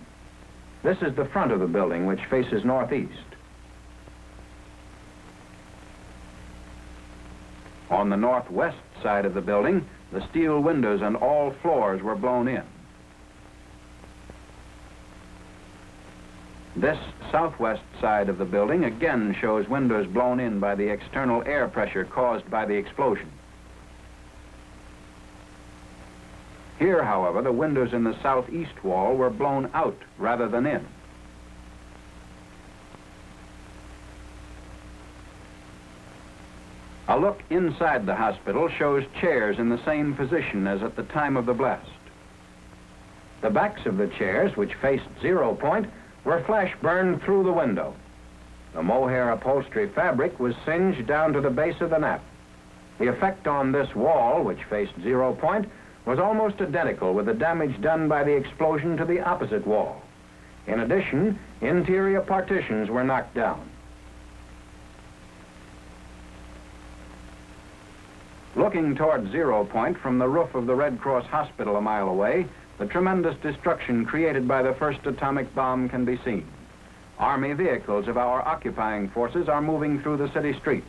This is the front of the building, which faces northeast. On the northwest side of the building, the steel windows and all floors were blown in. This southwest side of the building again shows windows blown in by the external air pressure caused by the explosion. Here, however, the windows in the southeast wall were blown out rather than in. A look inside the hospital shows chairs in the same position as at the time of the blast. The backs of the chairs, which faced 0 point, were flash burned through the window. The mohair upholstery fabric was singed down to the base of the nap. The effect on this wall, which faced 0 point, was almost identical with the damage done by the explosion to the opposite wall. In addition, interior partitions were knocked down. Looking toward 0 point from the roof of the Red Cross Hospital a mile away, the tremendous destruction created by the first atomic bomb can be seen. Army vehicles of our occupying forces are moving through the city streets.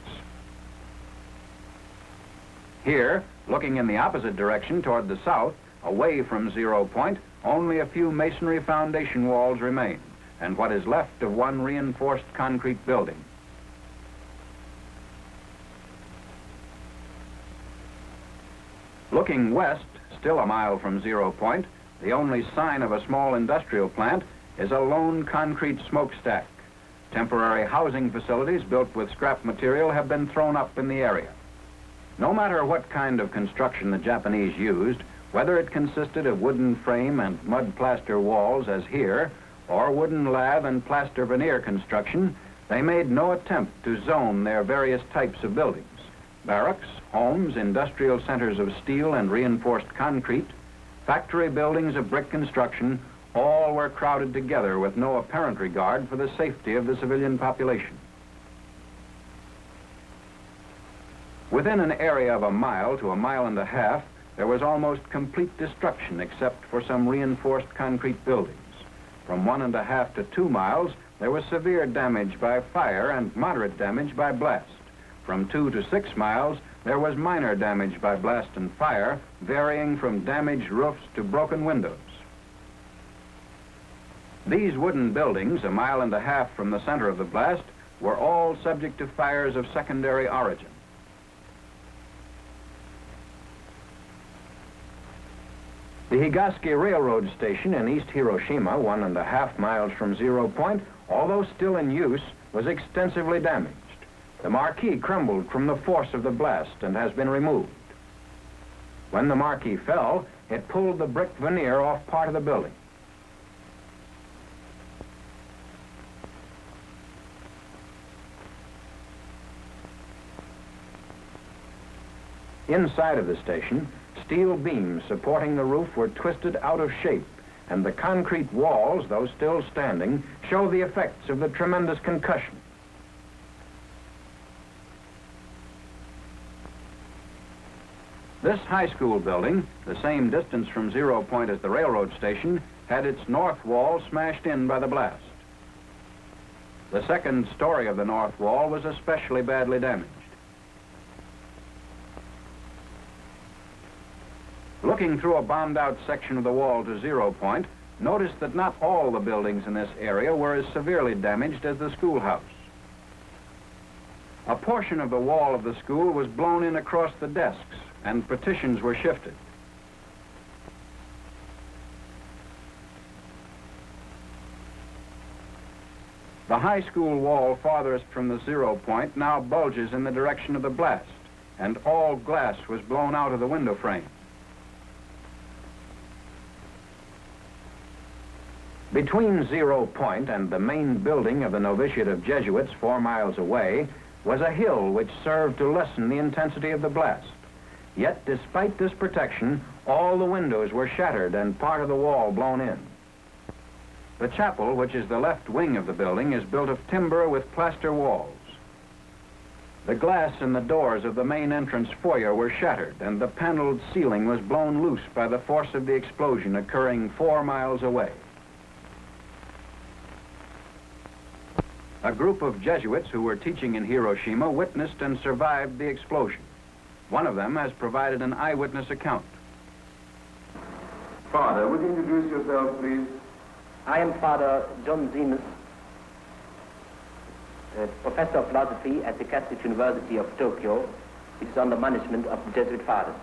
Here, looking in the opposite direction toward the south, away from 0 point, only a few masonry foundation walls remain, and what is left of one reinforced concrete building. Looking west, still a mile from 0 point, the only sign of a small industrial plant is a lone concrete smokestack. Temporary housing facilities built with scrap material have been thrown up in the area. No matter what kind of construction the Japanese used, whether it consisted of wooden frame and mud plaster walls as here, or wooden lath and plaster veneer construction, they made no attempt to zone their various types of buildings. Barracks, homes, industrial centers of steel and reinforced concrete, factory buildings of brick construction, all were crowded together with no apparent regard for the safety of the civilian population. Within an area of a mile to a mile and a half, there was almost complete destruction except for some reinforced concrete buildings. From 1.5 to 2 miles, there was severe damage by fire and moderate damage by blast. From 2 to 6 miles, there was minor damage by blast and fire, varying from damaged roofs to broken windows. These wooden buildings, 1.5 miles from the center of the blast, were all subject to fires of secondary origin. The Nagasaki Railroad Station in East Hiroshima, 1.5 miles from 0 point, although still in use, was extensively damaged. The marquee crumbled from the force of the blast and has been removed. When the marquee fell, it pulled the brick veneer off part of the building. Inside of the station, steel beams supporting the roof were twisted out of shape, and the concrete walls, though still standing, show the effects of the tremendous concussion. This high school building, the same distance from 0 point as the railroad station, had its north wall smashed in by the blast. The second story of the north wall was especially badly damaged. Looking through a bombed-out section of the wall to 0 point, notice that not all the buildings in this area were as severely damaged as the schoolhouse. A portion of the wall of the school was blown in across the desks, and partitions were shifted. The high school wall farthest from the 0 point now bulges in the direction of the blast, and all glass was blown out of the window frame. Between 0 point and the main building of the novitiate of Jesuits 4 miles away was a hill which served to lessen the intensity of the blast. Yet, despite this protection, all the windows were shattered and part of the wall blown in. The chapel, which is the left wing of the building, is built of timber with plaster walls. The glass in the doors of the main entrance foyer were shattered, and the paneled ceiling was blown loose by the force of the explosion occurring 4 miles away. A group of Jesuits who were teaching in Hiroshima witnessed and survived the explosion. One of them has provided an eyewitness account. Father, would you introduce yourself, please? I am Father John Zemus, professor of philosophy at the Catholic University of Tokyo. It is under management of the Jesuit fathers.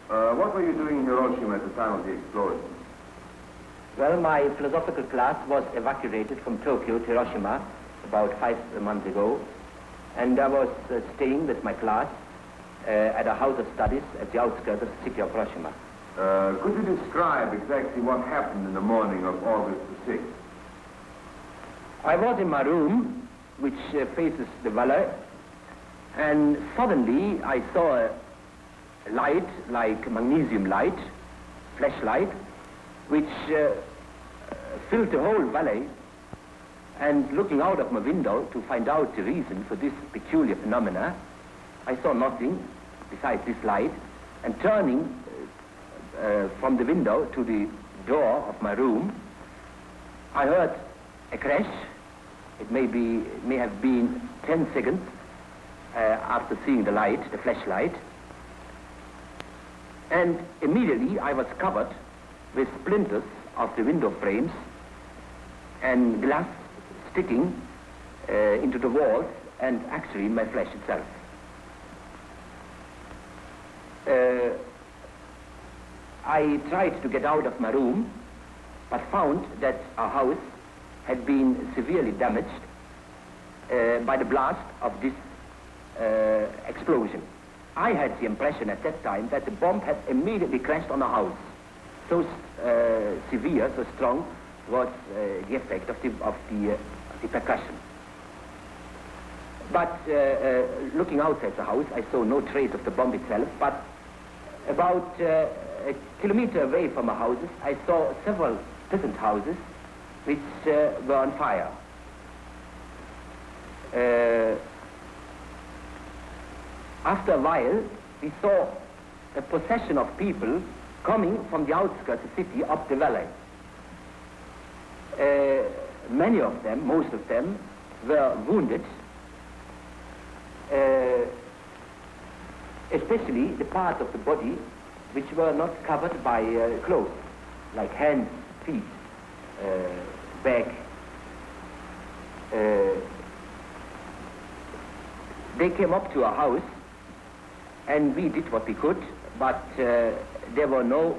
What were you doing in Hiroshima at the time of the explosion? Well, my philosophical class was evacuated from Tokyo to Hiroshima about 5 months ago, and I was staying with my class at a house of studies at the outskirts of the city of Hiroshima. Could you describe exactly what happened in the morning of August the 6th? I was in my room, which faces the valley, and suddenly I saw a light, like magnesium light, flashlight, which filled the whole valley. And looking out of my window to find out the reason for this peculiar phenomena, I saw nothing besides this light, and turning from the window to the door of my room, I heard a crash. It may have been 10 seconds after seeing the light, the flashlight. And immediately I was covered with splinters of the window frames and glass sticking into the walls and actually my flesh itself. I tried to get out of my room, but found that our house had been severely damaged by the blast of this explosion. I had the impression at that time that the bomb had immediately crashed on a house. So severe, so strong was the effect of the percussion. But looking outside the house, I saw no trace of the bomb itself, but about a kilometer away from our houses, I saw several peasant houses which were on fire. After a while, we saw a procession of people coming from the outskirts of the city up the valley. Many of them, most of them, were wounded, especially the parts of the body which were not covered by clothes, like hands, feet, back. They came up to our house, and we did what we could, but there were no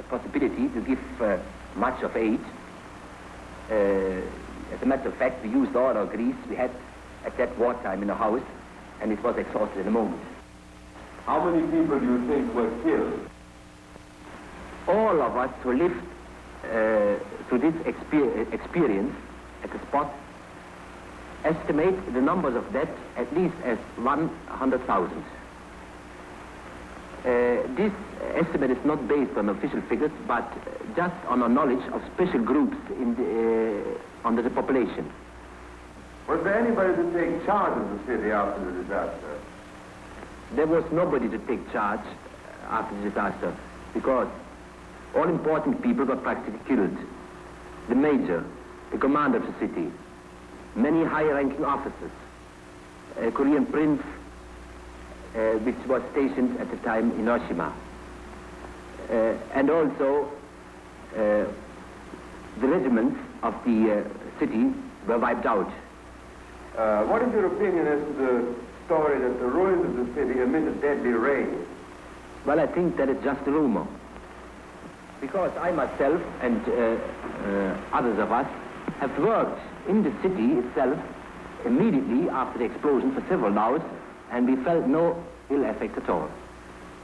possibility to give much of aid. As a matter of fact, we used all our grease we had at that wartime in the house, and it was exhausted in a moment. How many people do you think were killed? All of us who lived through this experience at the spot estimate the numbers of death at least as 100,000. This estimate is not based on official figures, but just on a knowledge of special groups under the population. Was there anybody to take charge of the city after the disaster? There was nobody to take charge after the disaster, because all important people were practically killed. The major, the commander of the city, many high-ranking officers, a Korean prince, which was stationed at the time in Hiroshima, and also the regiments of the city were wiped out. What is your opinion as to the story that the ruins of the city emitted deadly rain? Well, I think that is just a rumor, because I myself and others of us have worked in the city itself immediately after the explosion for several hours, and we felt no ill effect at all.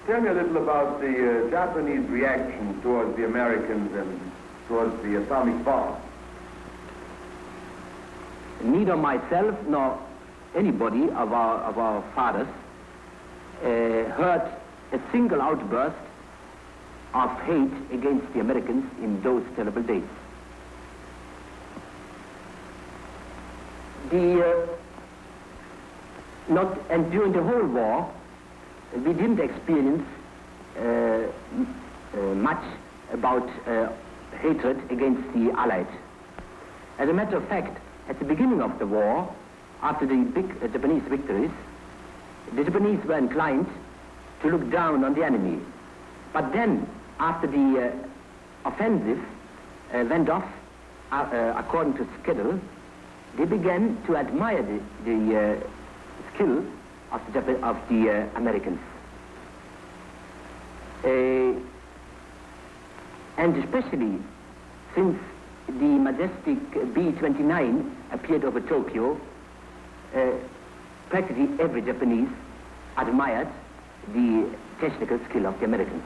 Tell me a little about the Japanese reaction towards the Americans and towards the atomic bomb. Neither myself nor anybody of our fathers heard a single outburst of hate against the Americans in those terrible days. And during the whole war, we didn't experience much about hatred against the Allies. As a matter of fact, at the beginning of the war, after the big Japanese victories, the Japanese were inclined to look down on the enemy. But then, after the offensive went off according to schedule, they began to admire the skill of the Americans. And especially since the majestic B-29 appeared over Tokyo, practically every Japanese admired the technical skill of the Americans.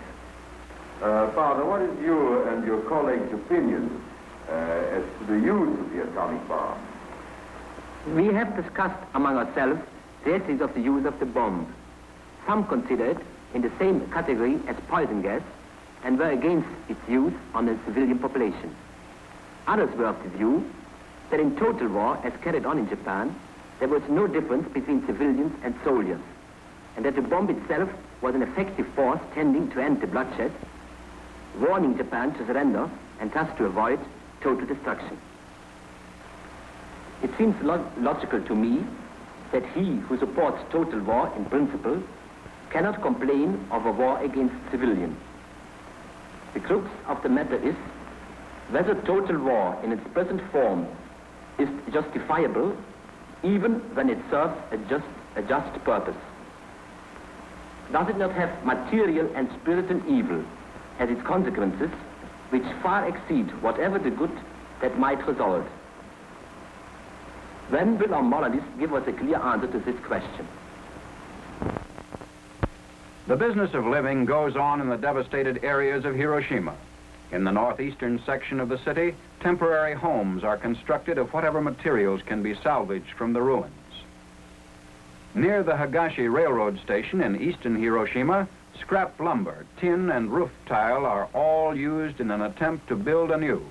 Father, what is your and your colleagues' opinion as to the use of the atomic bomb? We have discussed among ourselves the ethics of the use of the bomb. Some consider it in the same category as poison gas and were against its use on the civilian population. Others were of the view that in total war, as carried on in Japan, there was no difference between civilians and soldiers, and that the bomb itself was an effective force tending to end the bloodshed, warning Japan to surrender and thus to avoid total destruction. It seems logical to me that he who supports total war in principle cannot complain of a war against civilians. The crux of the matter is whether total war in its present form is justifiable even when it serves a just purpose. Does it not have material and spiritual evil as its consequences which far exceed whatever the good that might result? When will our moralists give us a clear answer to this question? The business of living goes on in the devastated areas of Hiroshima. In the northeastern section of the city, temporary homes are constructed of whatever materials can be salvaged from the ruins. Near the Higashi Railroad Station in eastern Hiroshima, scrap lumber, tin, and roof tile are all used in an attempt to build anew,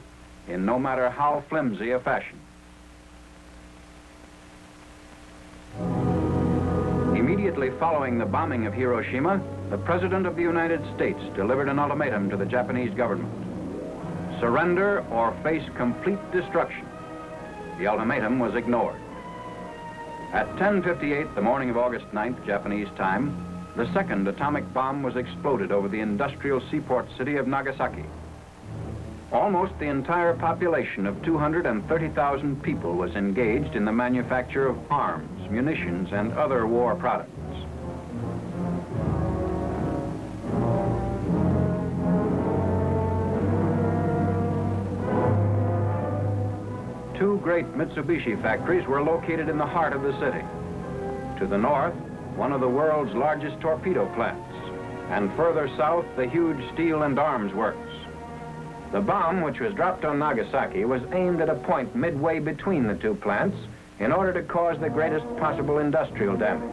in no matter how flimsy a fashion. Immediately following the bombing of Hiroshima, the President of the United States delivered an ultimatum to the Japanese government. Surrender or face complete destruction. The ultimatum was ignored. At 10:58 the morning of August 9th, Japanese time, the second atomic bomb was exploded over the industrial seaport city of Nagasaki. Almost the entire population of 230,000 people was engaged in the manufacture of arms, munitions, and other war products. Two great Mitsubishi factories were located in the heart of the city. To the north, one of the world's largest torpedo plants, and further south, the huge steel and arms works. The bomb, which was dropped on Nagasaki, was aimed at a point midway between the two plants in order to cause the greatest possible industrial damage.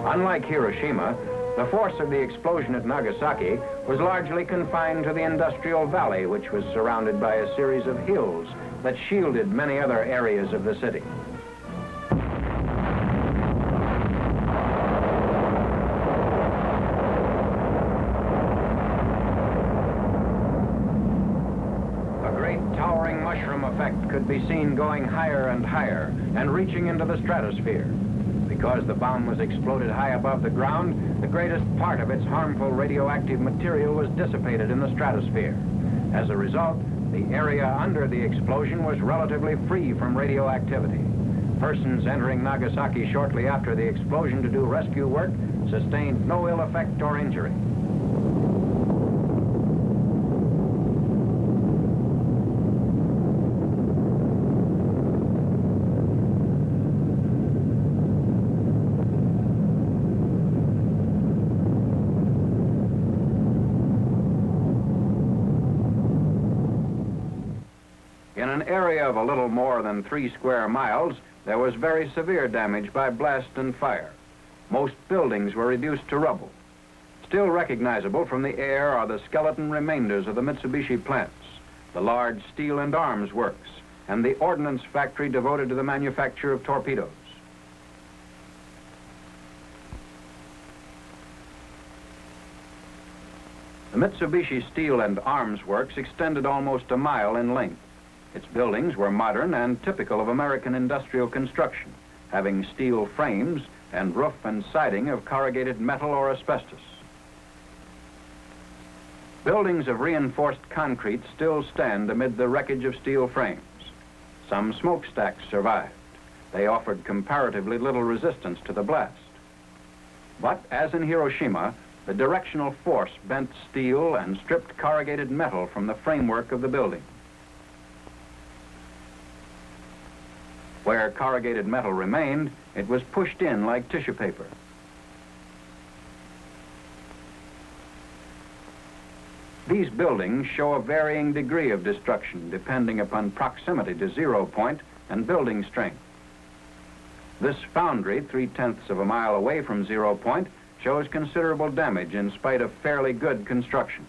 Unlike Hiroshima, the force of the explosion at Nagasaki was largely confined to the industrial valley, which was surrounded by a series of hills that shielded many other areas of the city. Mushroom effect could be seen going higher and higher and reaching into the stratosphere. Because the bomb was exploded high above the ground, the greatest part of its harmful radioactive material was dissipated in the stratosphere. As a result, the area under the explosion was relatively free from radioactivity. Persons entering Nagasaki shortly after the explosion to do rescue work sustained no ill effect or injury. In an area of a little more than 3 square miles, there was very severe damage by blast and fire. Most buildings were reduced to rubble. Still recognizable from the air are the skeleton remainders of the Mitsubishi plants, the large steel and arms works, and the ordnance factory devoted to the manufacture of torpedoes. The Mitsubishi Steel and Arms Works extended almost a mile in length. Its buildings were modern and typical of American industrial construction, having steel frames and roof and siding of corrugated metal or asbestos. Buildings of reinforced concrete still stand amid the wreckage of steel frames. Some smokestacks survived. They offered comparatively little resistance to the blast. But as in Hiroshima, the directional force bent steel and stripped corrugated metal from the framework of the building. Where corrugated metal remained, it was pushed in like tissue paper. These buildings show a varying degree of destruction depending upon proximity to 0 point and building strength. This foundry, 3/10 of a mile away from 0 point, shows considerable damage in spite of fairly good construction.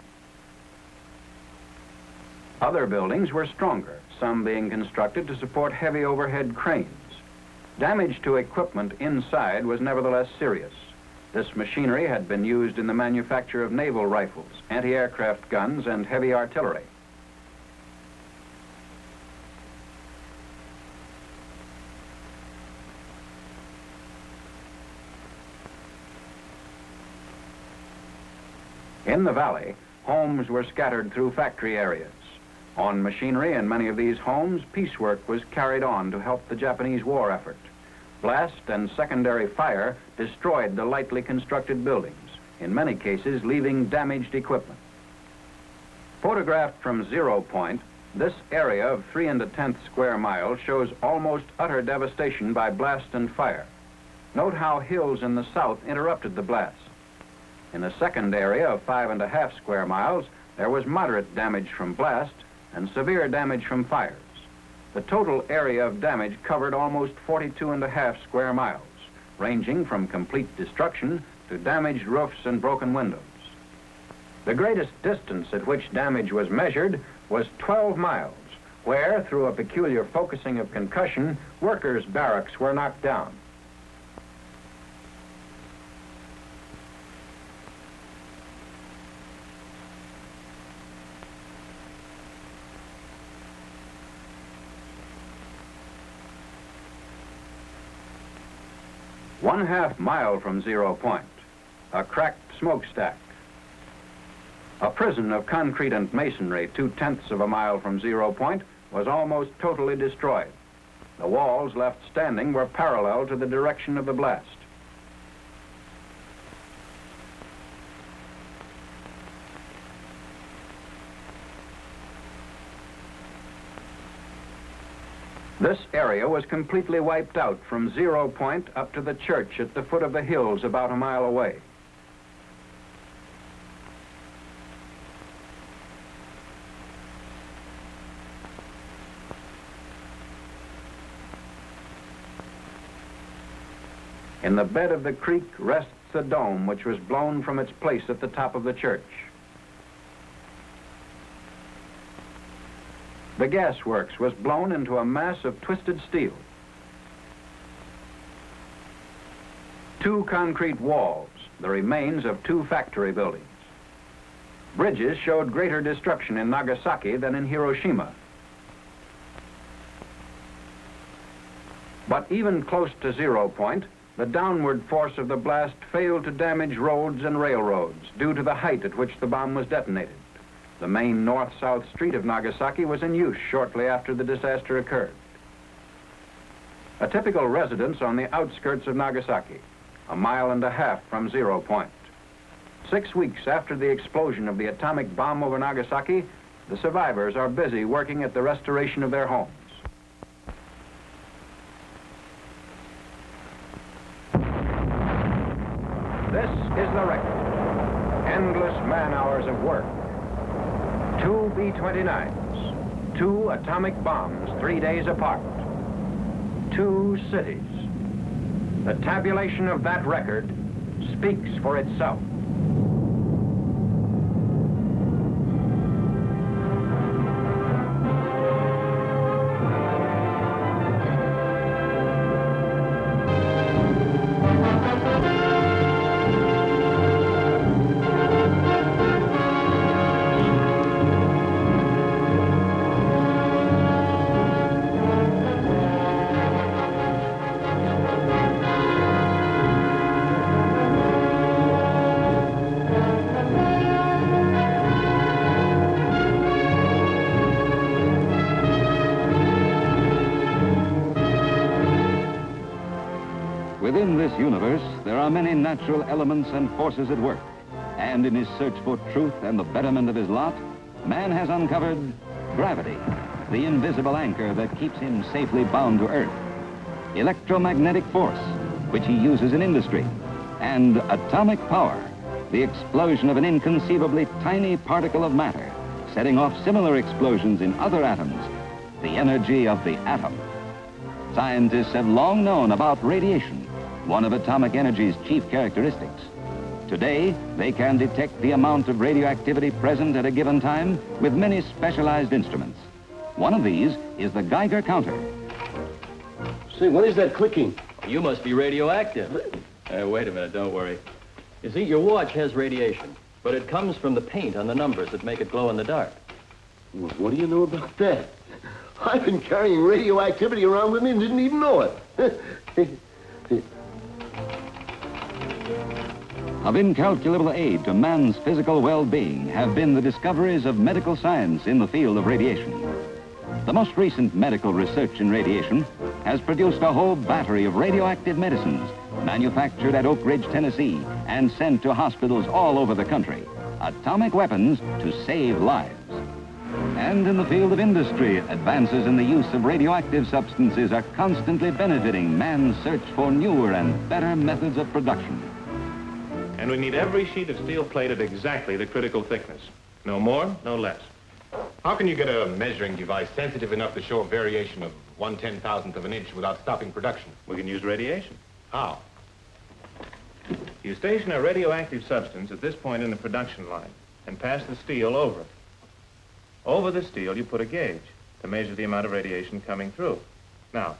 Other buildings were stronger, some being constructed to support heavy overhead cranes. Damage to equipment inside was nevertheless serious. This machinery had been used in the manufacture of naval rifles, anti-aircraft guns, and heavy artillery. In the valley, homes were scattered through factory areas. On machinery in many of these homes, piecework was carried on to help the Japanese war effort. Blast and secondary fire destroyed the lightly constructed buildings, in many cases leaving damaged equipment. Photographed from 0 point, this area of 3 1/10 square miles shows almost utter devastation by blast and fire. Note how hills in the south interrupted the blast. In the second area of 5 1/2 square miles, there was moderate damage from blast and severe damage from fires. The total area of damage covered almost 42 1/2 square miles, ranging from complete destruction to damaged roofs and broken windows. The greatest distance at which damage was measured was 12 miles, where, through a peculiar focusing of concussion, workers' barracks were knocked down. One-half mile from 0 point, a cracked smokestack. A prison of concrete and masonry 2/10 of a mile from 0 point was almost totally destroyed. The walls left standing were parallel to the direction of the blast. This area was completely wiped out from 0 point up to the church at the foot of the hills about a mile away. In the bed of the creek rests the dome, which was blown from its place at the top of the church. The gasworks was blown into a mass of twisted steel. 2 concrete walls, the remains of 2 factory buildings. Bridges showed greater destruction in Nagasaki than in Hiroshima. But even close to 0 point, the downward force of the blast failed to damage roads and railroads due to the height at which the bomb was detonated. The main north-south street of Nagasaki was in use shortly after the disaster occurred. A typical residence on the outskirts of Nagasaki, a mile and a half from 0 point. 6 weeks after the explosion of the atomic bomb over Nagasaki, the survivors are busy working at the restoration of their homes. This is the record. Endless man-hours of work. 2 B-29s, 2 atomic bombs 3 days apart, 2 cities. The tabulation of that record speaks for itself. are many natural elements and forces at work, and in his search for truth and the betterment of his lot, man has uncovered gravity, the invisible anchor that keeps him safely bound to Earth, electromagnetic force, which he uses in industry, and atomic power, the explosion of an inconceivably tiny particle of matter, setting off similar explosions in other atoms, the energy of the atom. Scientists have long known about radiation, one of atomic energy's chief characteristics. Today, they can detect the amount of radioactivity present at a given time with many specialized instruments. One of these is the Geiger counter. Say, what is that clicking? You must be radioactive. Wait a minute, don't worry. You see, your watch has radiation, but it comes from the paint on the numbers that make it glow in the dark. Well, what do you know about that? I've been carrying radioactivity around with me and didn't even know it. Of incalculable aid to man's physical well-being have been the discoveries of medical science in the field of radiation. The most recent medical research in radiation has produced a whole battery of radioactive medicines manufactured at Oak Ridge, Tennessee, and sent to hospitals all over the country. Atomic weapons to save lives. And in the field of industry, advances in the use of radioactive substances are constantly benefiting man's search for newer and better methods of production. And we need every sheet of steel plate at exactly the critical thickness. No more, no less. How can you get a measuring device sensitive enough to show a variation of 1/10,000th of an inch without stopping production? We can use radiation. How? You station a radioactive substance at this point in the production line and pass the steel over it. Over the steel, you put a gauge to measure the amount of radiation coming through. Now,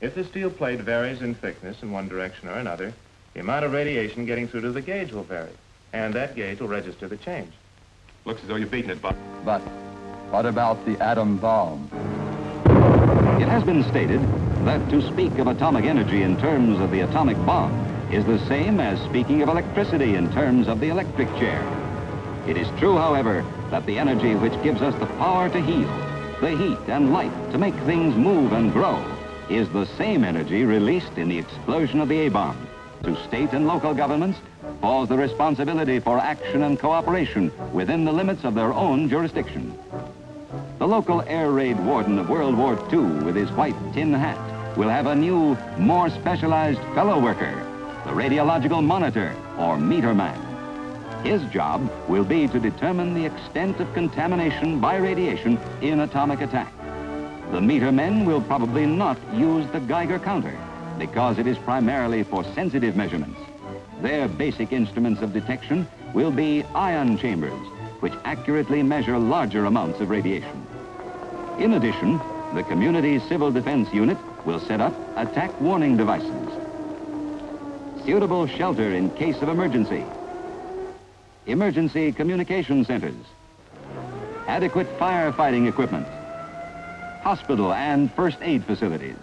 if the steel plate varies in thickness in one direction or another, the amount of radiation getting through to the gauge will vary, and that gauge will register the change. Looks as though you're beating it, Buck. But what about the atom bomb? It has been stated that to speak of atomic energy in terms of the atomic bomb is the same as speaking of electricity in terms of the electric chair. It is true, however, that the energy which gives us the power to heal, the heat and light to make things move and grow, is the same energy released in the explosion of the A-bomb. To state and local governments falls the responsibility for action and cooperation within the limits of their own jurisdiction. The local air raid warden of World War II with his white tin hat will have a new, more specialized fellow worker, the radiological monitor or meter man. His job will be to determine the extent of contamination by radiation in atomic attack. The meter men will probably not use the Geiger counter because it is primarily for sensitive measurements. Their basic instruments of detection will be ion chambers, which accurately measure larger amounts of radiation. In addition, the community civil defense unit will set up attack warning devices, suitable shelter in case of emergency, emergency communication centers, adequate firefighting equipment, hospital and first aid facilities.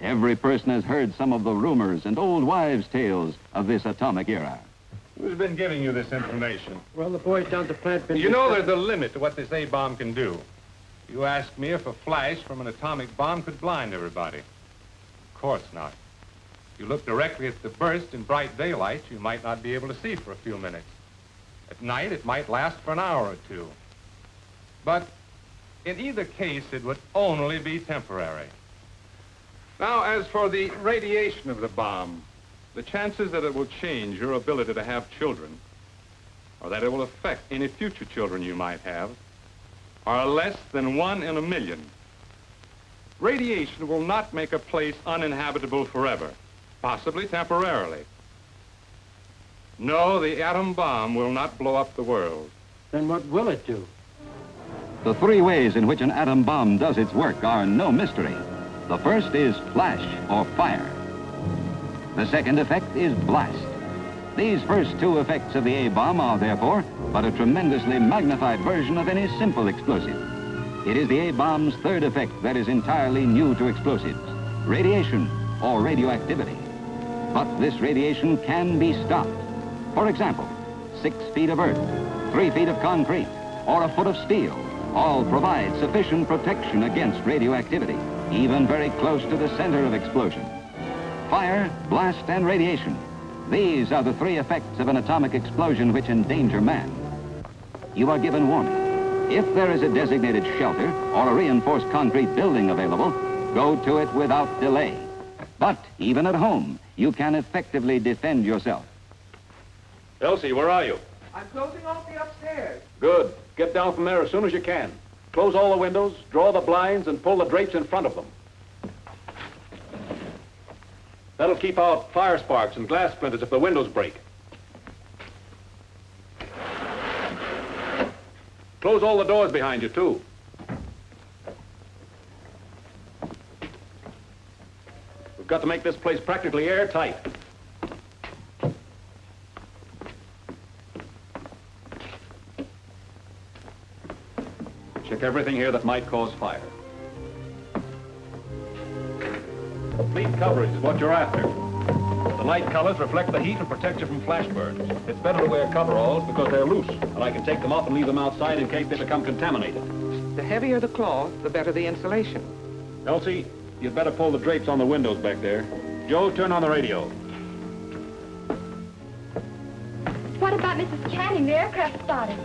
Every person has heard some of the rumors and old wives' tales of this atomic era. Who's been giving you this information? Well, the boys down at the plant been... You know there's a limit to what this A-bomb can do. You asked me if a flash from an atomic bomb could blind everybody. Of course not. If you look directly at the burst in bright daylight, you might not be able to see for a few minutes. At night, it might last for an hour or two. But in either case, it would only be temporary. Now, as for the radiation of the bomb, the chances that it will change your ability to have children, or that it will affect any future children you might have, are less than 1 in a million. Radiation will not make a place uninhabitable forever, possibly temporarily. No, the atom bomb will not blow up the world. Then what will it do? The three ways in which an atom bomb does its work are no mystery. The first is flash or fire. The second effect is blast. These first two effects of the A-bomb are therefore but a tremendously magnified version of any simple explosive. It is the A-bomb's third effect that is entirely new to explosives, radiation or radioactivity. But this radiation can be stopped. For example, 6 feet of earth, 3 feet of concrete, or a foot of steel all provide sufficient protection against radioactivity, even very close to the center of explosion. fire, blast, and radiation. These are the three effects of an atomic explosion which endanger man. You are given warning. If there is a designated shelter or a reinforced concrete building available, go to it without delay. But even at home, you can effectively defend yourself. Elsie, where are you? I'm closing off the upstairs. Good. Get down from there as soon as you can. Close all the windows, draw the blinds, and pull the drapes in front of them. That'll keep out fire sparks and glass splinters if the windows break. Close all the doors behind you, too. We've got to make this place practically airtight. Check everything here that might cause fire. Complete coverage is what you're after. The light colors reflect the heat and protect you from flash burns. It's better to wear coveralls because they're loose, and I can take them off and leave them outside in case they become contaminated. The heavier the cloth, the better the insulation. Elsie, you'd better pull the drapes on the windows back there. Joe, turn on the radio. What about Mrs. Canning, the aircraft spotter?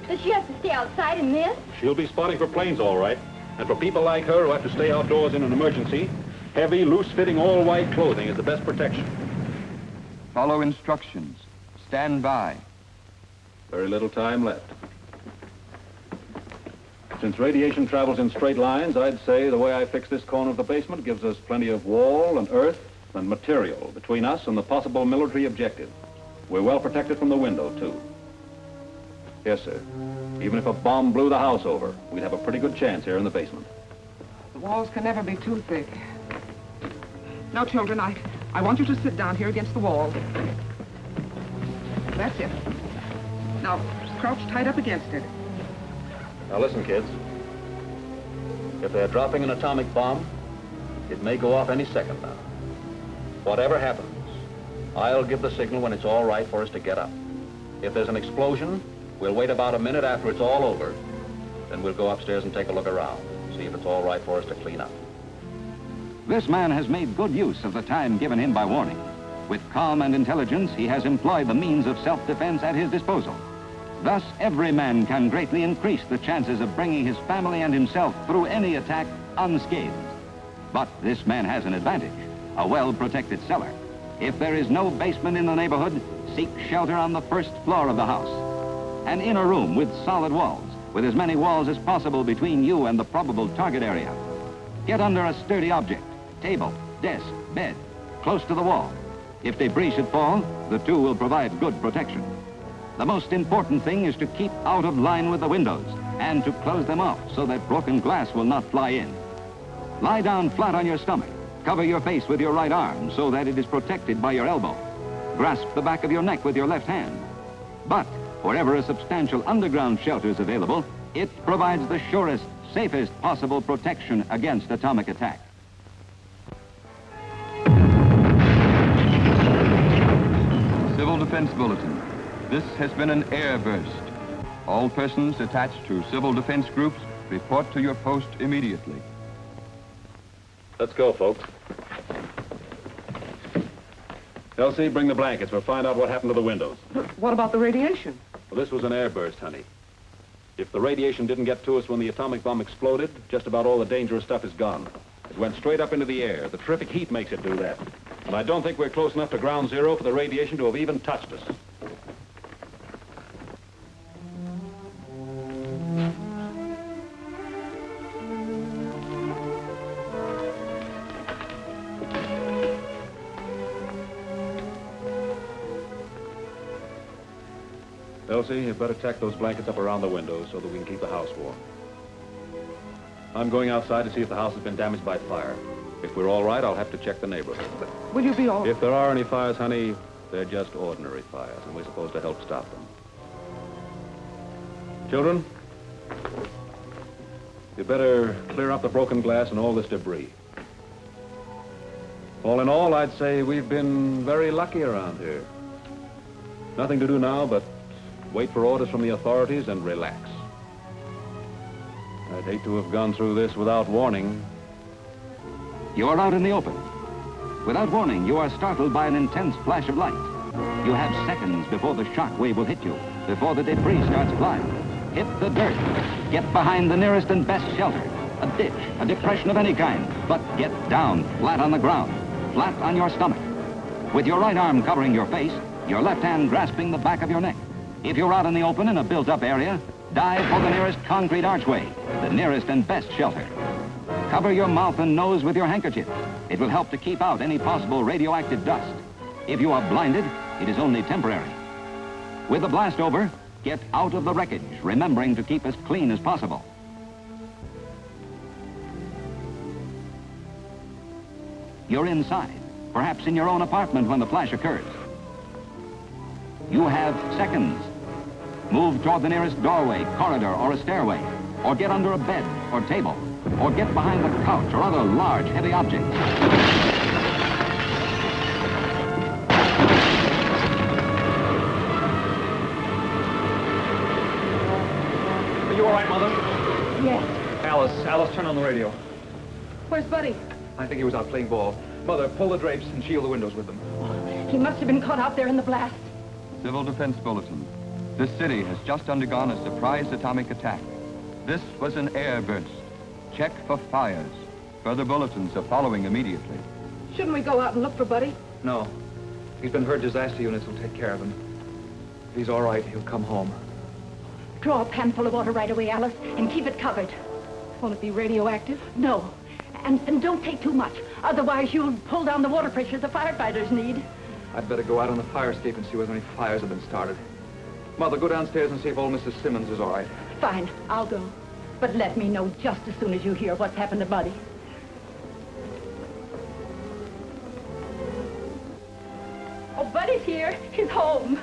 Does she have to stay outside in this? She'll be spotting for planes, all right. And for people like her who have to stay outdoors in an emergency, heavy, loose-fitting, all-white clothing is the best protection. Follow instructions. Stand by. Very little time left. Since radiation travels in straight lines, I'd say the way I fix this corner of the basement gives us plenty of wall and earth and material between us and the possible military objective. We're well protected from the window, too. Yes, sir. Even if a bomb blew the house over, we'd have a pretty good chance here in the basement. The walls can never be too thick. Now, children, I want you to sit down here against the wall. That's it. Now, crouch tight up against it. Now listen, kids. If they're dropping an atomic bomb, it may go off any second now. Whatever happens, I'll give the signal when it's all right for us to get up. If there's an explosion, we'll wait about a minute after it's all over. Then we'll go upstairs and take a look around, see if it's all right for us to clean up. This man has made good use of the time given him by warning. With calm and intelligence, he has employed the means of self-defense at his disposal. Thus, every man can greatly increase the chances of bringing his family and himself through any attack unscathed. But this man has an advantage, a well-protected cellar. If there is no basement in the neighborhood, seek shelter on the first floor of the house. An inner room with solid walls, with as many walls as possible between you and the probable target area. Get under a sturdy object, table, desk, bed, close to the wall. If debris should fall, the two will provide good protection. The most important thing is to keep out of line with the windows and to close them off so that broken glass will not fly in. Lie down flat on your stomach. Cover your face with your right arm so that it is protected by your elbow. Grasp the back of your neck with your left hand. But wherever a substantial underground shelter is available, it provides the surest, safest possible protection against atomic attack. Civil Defense Bulletin. This has been an air burst. All persons attached to civil defense groups report to your post immediately. Let's go, folks. Elsie, bring the blankets. We'll find out what happened to the windows. What about the radiation? Well, this was an airburst, honey. If the radiation didn't get to us when the atomic bomb exploded, just about all the dangerous stuff is gone. It went straight up into the air. The terrific heat makes it do that. And I don't think we're close enough to ground zero for the radiation to have even touched us. Elsie, you'd better tack those blankets up around the windows so that we can keep the house warm. I'm going outside to see if the house has been damaged by fire. If we're all right, I'll have to check the neighborhood. Will you be all... If there are any fires, honey, they're just ordinary fires, and we're supposed to help stop them. Children, you better clear up the broken glass and all this debris. All in all, I'd say we've been very lucky around here. Nothing to do now but wait for orders from the authorities and relax. I'd hate to have gone through this without warning. You're out in the open. Without warning, you are startled by an intense flash of light. You have seconds before the shock wave will hit you, before the debris starts flying. Hit the dirt. Get behind the nearest and best shelter. A ditch, a depression of any kind, but get down, flat on the ground, flat on your stomach. With your right arm covering your face, your left hand grasping the back of your neck. If you're out in the open in a built-up area, dive for the nearest concrete archway, the nearest and best shelter. Cover your mouth and nose with your handkerchief. It will help to keep out any possible radioactive dust. If you are blinded, it is only temporary. With the blast over, get out of the wreckage, remembering to keep as clean as possible. You're inside, perhaps in your own apartment when the flash occurs. You have seconds. Move toward the nearest doorway, corridor, or a stairway, or get under a bed or table, or get behind the couch or other large, heavy objects. Are you all right, Mother? Yes. Alice, turn on the radio. Where's Buddy? I think he was out playing ball. Mother, pull the drapes and shield the windows with them. He must have been caught out there in the blast. Civil Defense Bulletin. This city has just undergone a surprise atomic attack. This was an air burst. Check for fires. Further bulletins are following immediately. Shouldn't we go out and look for Buddy? No. He's been hurt. Disaster units will take care of him. If he's all right, he'll come home. Draw a pan full of water right away, Alice, and keep it covered. Won't it be radioactive? No. And don't take too much. Otherwise, you'll pull down the water pressure the firefighters need. I'd better go out on the fire escape and see whether any fires have been started. Mother, go downstairs and see if old Mrs. Simmons is all right. Fine, I'll go. But let me know just as soon as you hear what's happened to Buddy. Oh, Buddy's here. He's home.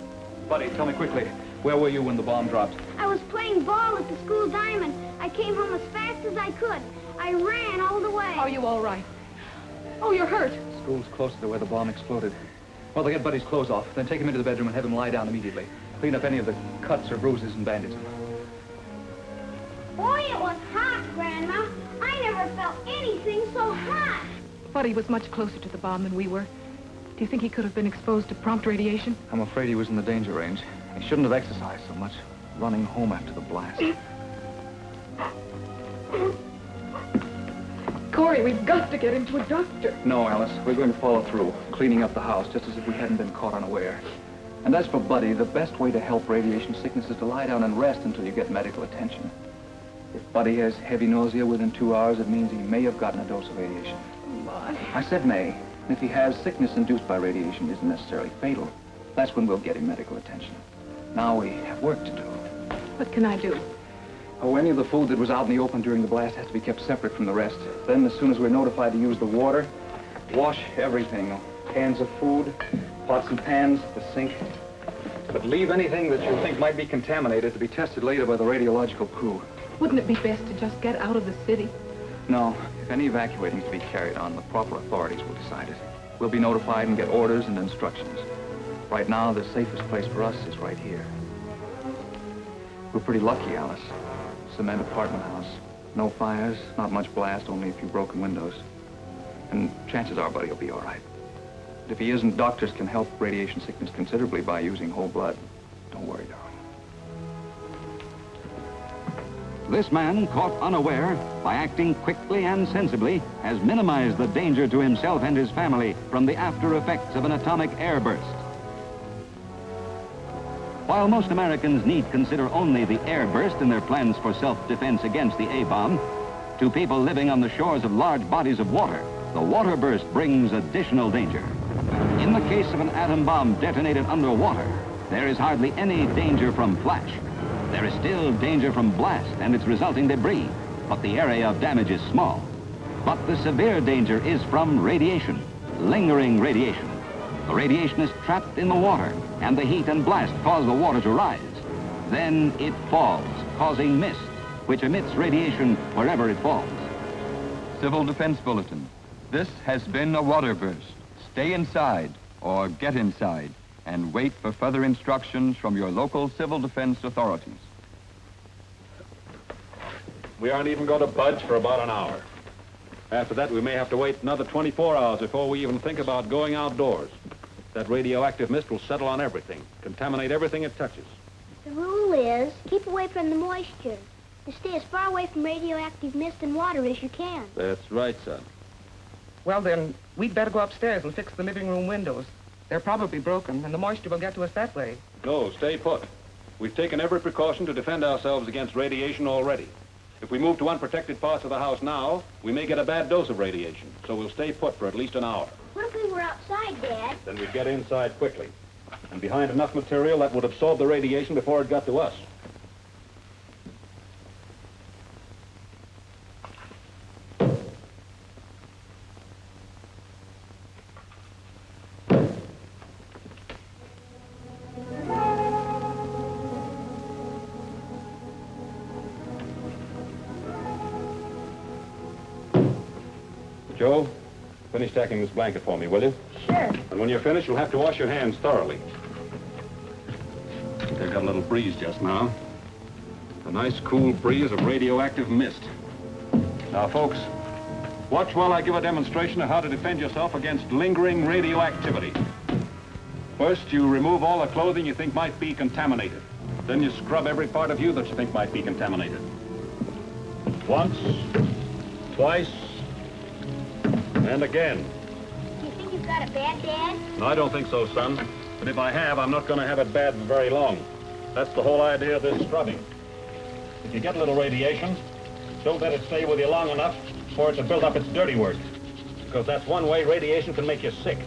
Buddy, tell me quickly, where were you when the bomb dropped? I was playing ball at the school diamond. I came home as fast as I could. I ran all the way. Are you all right? Oh, you're hurt. School's closer to where the bomb exploded. Mother, get Buddy's clothes off, then take him into the bedroom and have him lie down immediately. Clean up any of the cuts or bruises and bandage them. Boy, it was hot, Grandma. I never felt anything so hot. Buddy was much closer to the bomb than we were. Do you think he could have been exposed to prompt radiation? I'm afraid he was in the danger range. He shouldn't have exercised so much, running home after the blast. Corey, we've got to get him to a doctor. No, Alice, we're going to follow through, cleaning up the house, just as if we hadn't been caught unaware. And as for Buddy, the best way to help radiation sickness is to lie down and rest until you get medical attention. If Buddy has heavy nausea within 2 hours, it means he may have gotten a dose of radiation. But I said may. And if he has sickness induced by radiation isn't necessarily fatal, that's when we'll get him medical attention. Now we have work to do. what can I do? Oh, any of the food that was out in the open during the blast has to be kept separate from the rest. Then, as soon as we're notified to use the water, wash everything. Cans of food, pots and pans, the sink. But leave anything that you think might be contaminated to be tested later by the radiological crew. Wouldn't it be best to just get out of the city? No. If any evacuating is to be carried on, the proper authorities will decide it. We'll be notified and get orders and instructions. Right now, the safest place for us is right here. We're pretty lucky, Alice. Cement apartment house. No fires, not much blast, only a few broken windows. And chances are Buddy will be all right. If he isn't, doctors can help radiation sickness considerably by using whole blood. Don't worry, darling. This man, caught unaware, by acting quickly and sensibly, has minimized the danger to himself and his family from the after effects of an atomic airburst. While most Americans need consider only the airburst in their plans for self-defense against the A-bomb, to people living on the shores of large bodies of water, the water burst brings additional danger. In the case of an atom bomb detonated underwater, there is hardly any danger from flash. There is still danger from blast and its resulting debris, but the area of damage is small. But the severe danger is from radiation, lingering radiation. The radiation is trapped in the water, and the heat and blast cause the water to rise. Then it falls, causing mist, which emits radiation wherever it falls. Civil Defense Bulletin. This has been a water burst. Stay inside or get inside and wait for further instructions from your local civil defense authorities. We aren't even going to budge for about an hour. After that, we may have to wait another 24 hours before we even think about going outdoors. That radioactive mist will settle on everything, contaminate everything it touches. The rule is keep away from the moisture and stay as far away from radioactive mist and water as you can. That's right, son. Well, then, we'd better go upstairs and fix the living room windows. They're probably broken, and the moisture will get to us that way. No, stay put. We've taken every precaution to defend ourselves against radiation already. If we move to unprotected parts of the house now, we may get a bad dose of radiation, so we'll stay put for at least an hour. What if we were outside, Dad? Then we'd get inside quickly, and behind enough material that would absorb the radiation before it got to us. Joe, finish tacking this blanket for me, will you? Sure. And when you're finished, you'll have to wash your hands thoroughly. They've got a little breeze just now. A nice, cool breeze of radioactive mist. Now, folks, watch while I give a demonstration of how to defend yourself against lingering radioactivity. First, you remove all the clothing you think might be contaminated. Then you scrub every part of you that you think might be contaminated. Once, twice, and again. Do you think you've got it bad, Dad? No, I don't think so, son. But if I have, I'm not going to have it bad for very long. That's the whole idea of this scrubbing. If you get a little radiation, don't let it stay with you long enough for it to build up its dirty work. Because that's one way radiation can make you sick.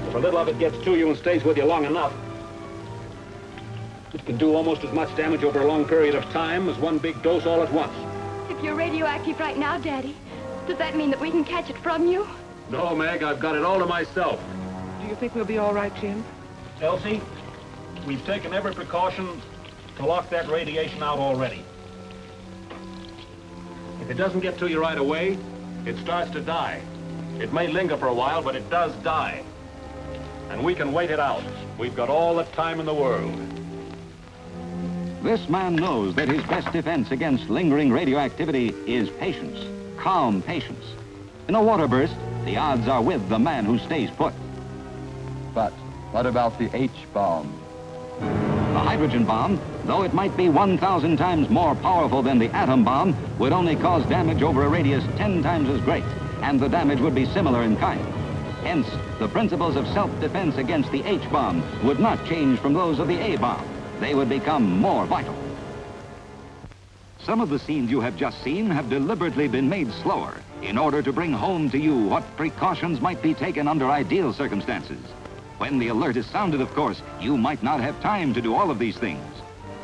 If a little of it gets to you and stays with you long enough, it can do almost as much damage over a long period of time as one big dose all at once. If you're radioactive right now, Daddy, does that mean that we can catch it from you? No, Meg, I've got it all to myself. Do you think we'll be all right, Jim? Elsie, we've taken every precaution to lock that radiation out already. If it doesn't get to you right away, it starts to die. It may linger for a while, but it does die. And we can wait it out. We've got all the time in the world. This man knows that his best defense against lingering radioactivity is patience, calm patience. In a water burst, the odds are with the man who stays put. But what about the H-bomb? The hydrogen bomb, though it might be 1,000 times more powerful than the atom bomb, would only cause damage over a radius 10 times as great, and the damage would be similar in kind. Hence, the principles of self-defense against the H-bomb would not change from those of the A-bomb. They would become more vital. Some of the scenes you have just seen have deliberately been made slower in order to bring home to you what precautions might be taken under ideal circumstances. When the alert is sounded, of course, you might not have time to do all of these things.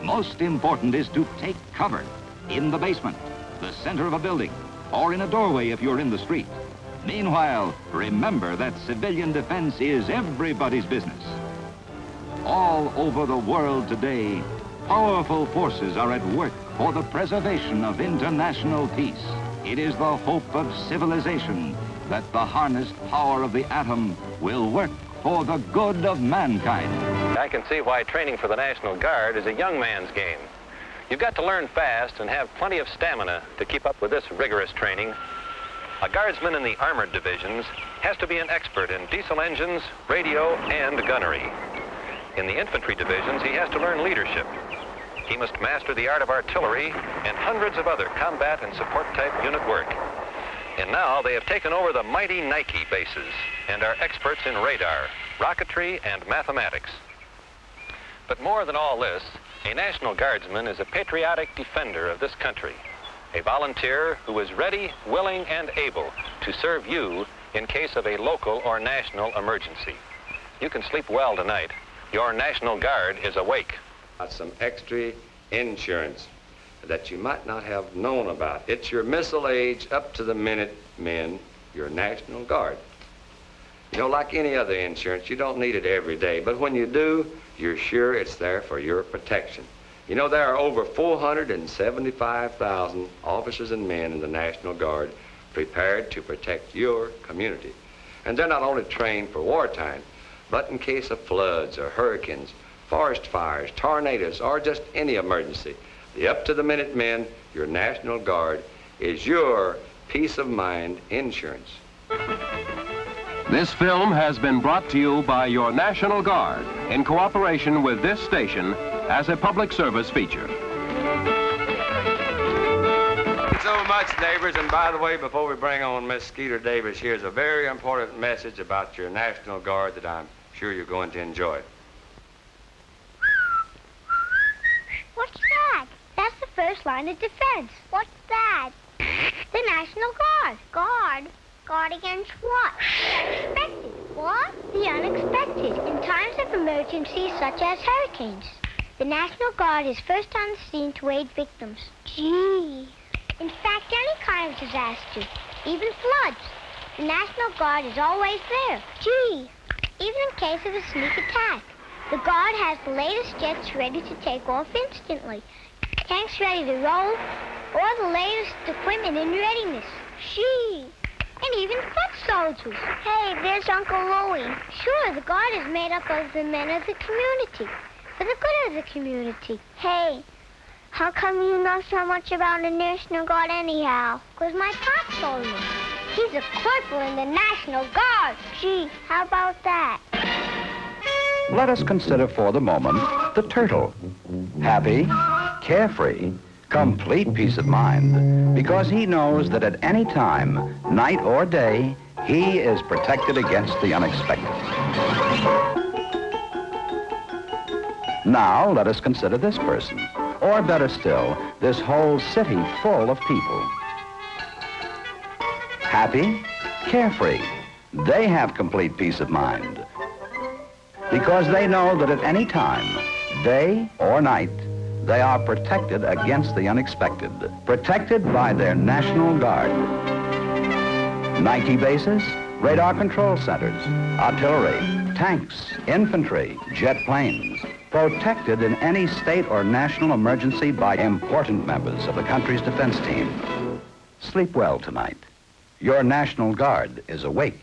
Most important is to take cover in the basement, the center of a building, or in a doorway if you're in the street. Meanwhile, remember that civilian defense is everybody's business. All over the world today, powerful forces are at work for the preservation of international peace. It is the hope of civilization that the harnessed power of the atom will work for the good of mankind. I can see why training for the National Guard is a young man's game. You've got to learn fast and have plenty of stamina to keep up with this rigorous training. A guardsman in the armored divisions has to be an expert in diesel engines, radio, and gunnery. In the infantry divisions, he has to learn leadership. He must master the art of artillery and hundreds of other combat and support type unit work. And now they have taken over the mighty Nike bases and are experts in radar, rocketry, and mathematics. But more than all this, a National Guardsman is a patriotic defender of this country, a volunteer who is ready, willing, and able to serve you in case of a local or national emergency. You can sleep well tonight. Your National Guard is awake. Some extra insurance that you might not have known about. It's your missile age, up to the minute men, your National Guard. You know, like any other insurance, you don't need it every day, but when you do, you're sure it's there for your protection. You know, there are over 475,000 officers and men in the National Guard prepared to protect your community. And they're not only trained for wartime, but in case of floods or hurricanes, forest fires, tornadoes, or just any emergency. The up-to-the-minute men, your National Guard, is your peace of mind insurance. This film has been brought to you by your National Guard in cooperation with this station as a public service feature. Thanks so much, neighbors. And by the way, before we bring on Miss Skeeter Davis, here's a very important message about your National Guard that I'm sure you're going to enjoy. What's that? That's the first line of defense. What's that? The National Guard. Guard? Guard against what? Unexpected. What? The unexpected. In times of emergency such as hurricanes. The National Guard is first on the scene to aid victims. Gee. In fact, any kind of disaster, even floods, the National Guard is always there. Gee. Even in case of a sneak attack, the Guard has the latest jets ready to take off instantly. Tanks ready to roll, or the latest equipment in readiness. Gee. And even foot soldiers. Hey, there's Uncle Louie. Sure, the Guard is made up of the men of the community, for the good of the community. Hey, how come you know so much about the National Guard anyhow? 'Cause my pop told me. He's a corporal in the National Guard. Gee, how about that? Let us consider for the moment the turtle. Happy, carefree, complete peace of mind, because he knows that at any time, night or day, he is protected against the unexpected. Now let us consider this person, or better still, this whole city full of people. Happy, carefree, they have complete peace of mind, because they know that at any time, day or night, they are protected against the unexpected, protected by their National Guard. Nike bases, radar control centers, artillery, tanks, infantry, jet planes, protected in any state or national emergency by important members of the country's defense team. Sleep well tonight. Your National Guard is awake.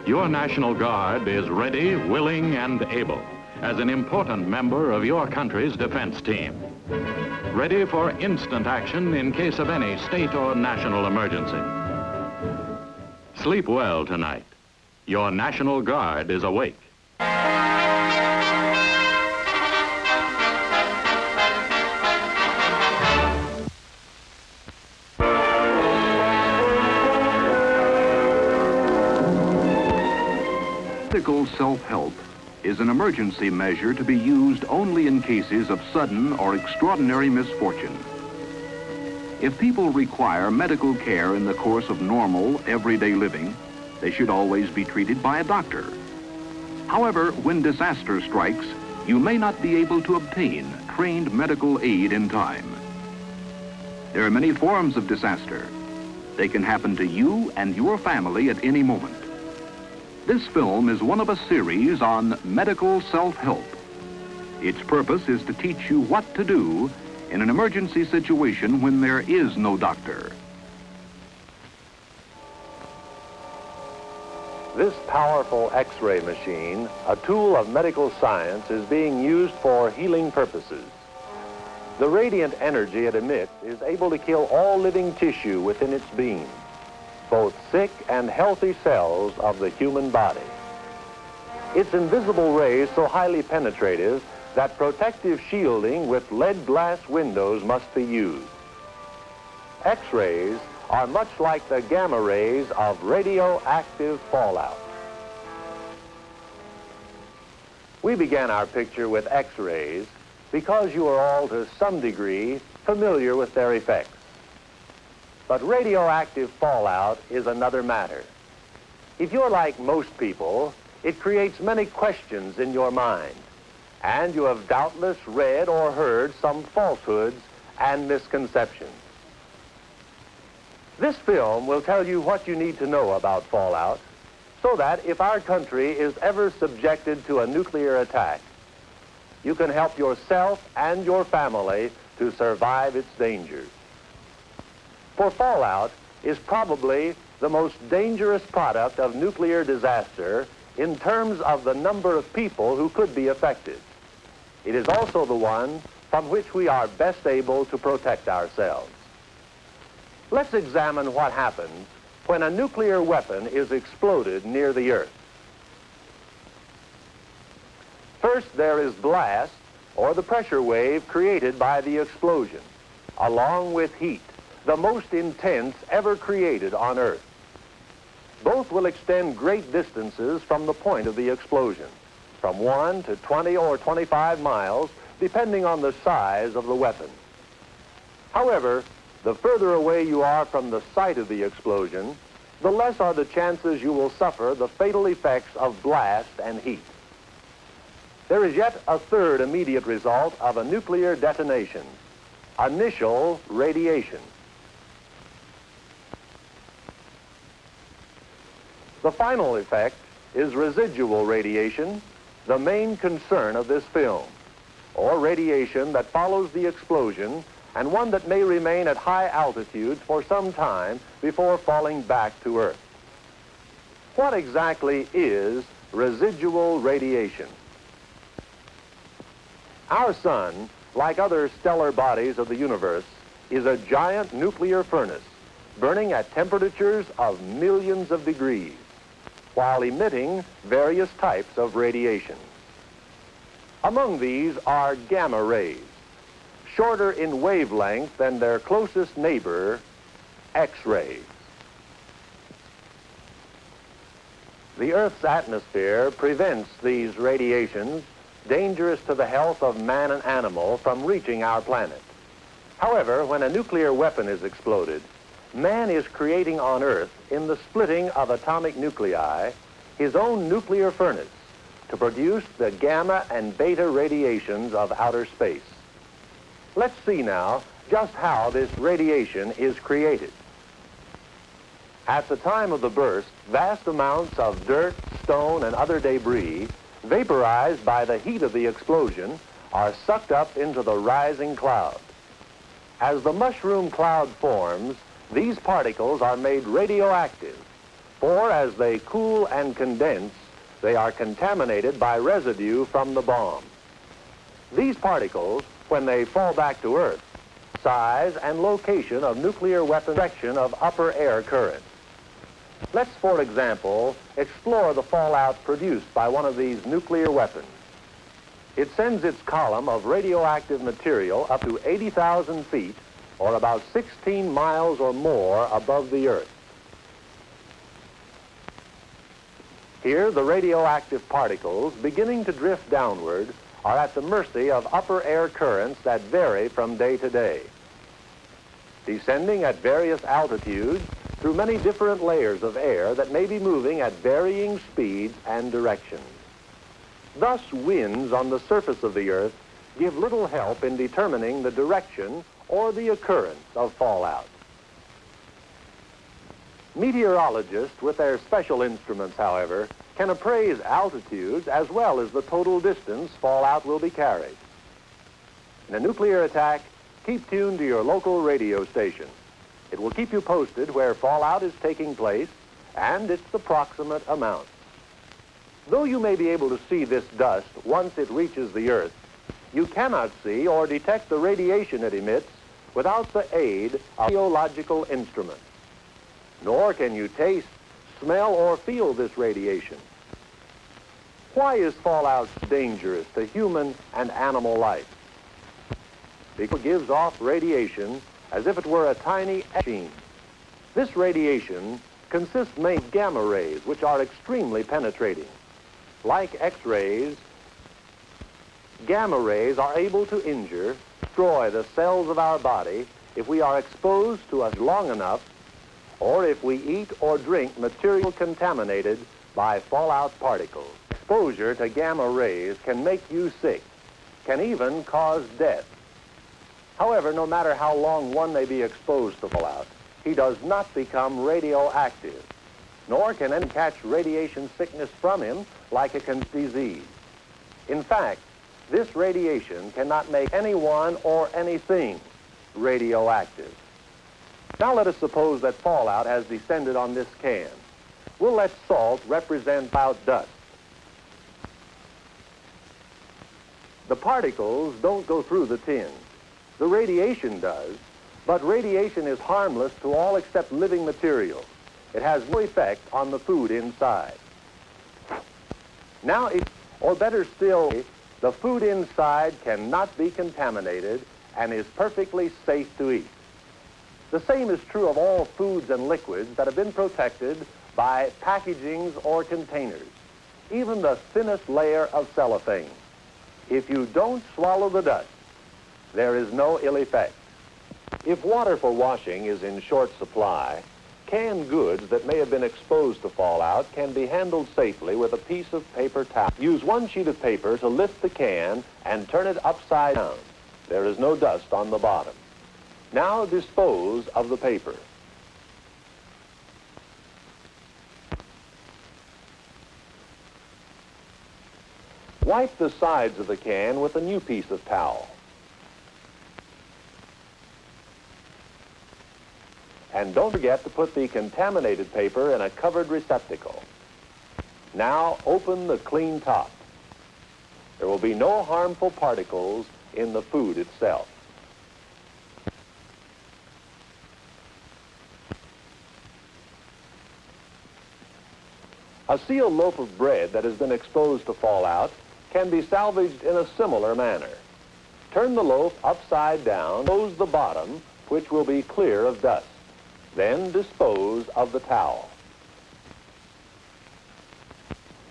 Your National Guard is ready, willing, and able as an important member of your country's defense team. Ready for instant action in case of any state or national emergency. Sleep well tonight. Your National Guard is awake. Medical self-help is an emergency measure to be used only in cases of sudden or extraordinary misfortune. If people require medical care in the course of normal, everyday living, they should always be treated by a doctor. However, when disaster strikes, you may not be able to obtain trained medical aid in time. There are many forms of disaster. They can happen to you and your family at any moment. This film is one of a series on medical self-help. Its purpose is to teach you what to do in an emergency situation when there is no doctor. This powerful X-ray machine, a tool of medical science, is being used for healing purposes. The radiant energy it emits is able to kill all living tissue within its beam, both sick and healthy cells of the human body. Its invisible rays so highly penetrative that protective shielding with lead glass windows must be used. X-rays are much like the gamma rays of radioactive fallout. We began our picture with X-rays because you are all to some degree familiar with their effects. But radioactive fallout is another matter. If you're like most people, it creates many questions in your mind, and you have doubtless read or heard some falsehoods and misconceptions. This film will tell you what you need to know about fallout, so that if our country is ever subjected to a nuclear attack, you can help yourself and your family to survive its dangers. For fallout is probably the most dangerous product of nuclear disaster in terms of the number of people who could be affected. It is also the one from which we are best able to protect ourselves. Let's examine what happens when a nuclear weapon is exploded near the Earth. First, there is blast, or the pressure wave created by the explosion, along with heat, the most intense ever created on Earth. Both will extend great distances from the point of the explosion, from 1 to 20 or 25 miles, depending on the size of the weapon. However, the further away you are from the site of the explosion, the less are the chances you will suffer the fatal effects of blast and heat. There is yet a third immediate result of a nuclear detonation: initial radiation. The final effect is residual radiation, the main concern of this film, or radiation that follows the explosion and one that may remain at high altitudes for some time before falling back to Earth. What exactly is residual radiation? Our sun, like other stellar bodies of the universe, is a giant nuclear furnace burning at temperatures of millions of degrees, while emitting various types of radiation. Among these are gamma rays, shorter in wavelength than their closest neighbor, X-rays. The Earth's atmosphere prevents these radiations, dangerous to the health of man and animal, from reaching our planet. However, when a nuclear weapon is exploded, man is creating on Earth, in the splitting of atomic nuclei, his own nuclear furnace to produce the gamma and beta radiations of outer space. Let's see now just how this radiation is created. At the time of the burst, vast amounts of dirt, stone, and other debris, vaporized by the heat of the explosion, are sucked up into the rising cloud. As the mushroom cloud forms, these particles are made radioactive, for as they cool and condense, they are contaminated by residue from the bomb. These particles, when they fall back to Earth, size and location of nuclear weapon direction of upper air current. Let's, for example, explore the fallout produced by one of these nuclear weapons. It sends its column of radioactive material up to 80,000 feet, or about 16 miles or more above the Earth. Here, the radioactive particles, beginning to drift downward, are at the mercy of upper air currents that vary from day to day. Descending at various altitudes through many different layers of air that may be moving at varying speeds and directions. Thus, winds on the surface of the Earth give little help in determining the direction or the occurrence of fallout. Meteorologists, with their special instruments, however, can appraise altitudes as well as the total distance fallout will be carried. In a nuclear attack, keep tuned to your local radio station. It will keep you posted where fallout is taking place and its approximate amount. Though you may be able to see this dust once it reaches the Earth, you cannot see or detect the radiation it emits without the aid of radiological instruments. Nor can you taste, smell, or feel this radiation. Why is fallout dangerous to human and animal life? Because it gives off radiation as if it were a tiny machine. This radiation consists mainly of gamma rays, which are extremely penetrating. Like X-rays, gamma rays are able to injure, destroy the cells of our body if we are exposed to us long enough, or if we eat or drink material contaminated by fallout particles. Exposure to gamma rays can make you sick, can even cause death. However, no matter how long one may be exposed to fallout, he does not become radioactive, nor can anyone catch radiation sickness from him like a disease. In fact, this radiation cannot make anyone or anything radioactive. Now let us suppose that fallout has descended on this can. We'll let salt represent cloud dust. The particles don't go through the tin. The radiation does, but radiation is harmless to all except living materials. It has no effect on the food inside. Now, or better still, the food inside cannot be contaminated and is perfectly safe to eat. The same is true of all foods and liquids that have been protected by packagings or containers, even the thinnest layer of cellophane. If you don't swallow the dust, there is no ill effect. If water for washing is in short supply, canned goods that may have been exposed to fallout can be handled safely with a piece of paper towel. Use one sheet of paper to lift the can and turn it upside down. There is no dust on the bottom. Now dispose of the paper. Wipe the sides of the can with a new piece of towel. And don't forget to put the contaminated paper in a covered receptacle. Now open the clean top. There will be no harmful particles in the food itself. A sealed loaf of bread that has been exposed to fallout can be salvaged in a similar manner. Turn the loaf upside down, close the bottom, which will be clear of dust. Then dispose of the towel.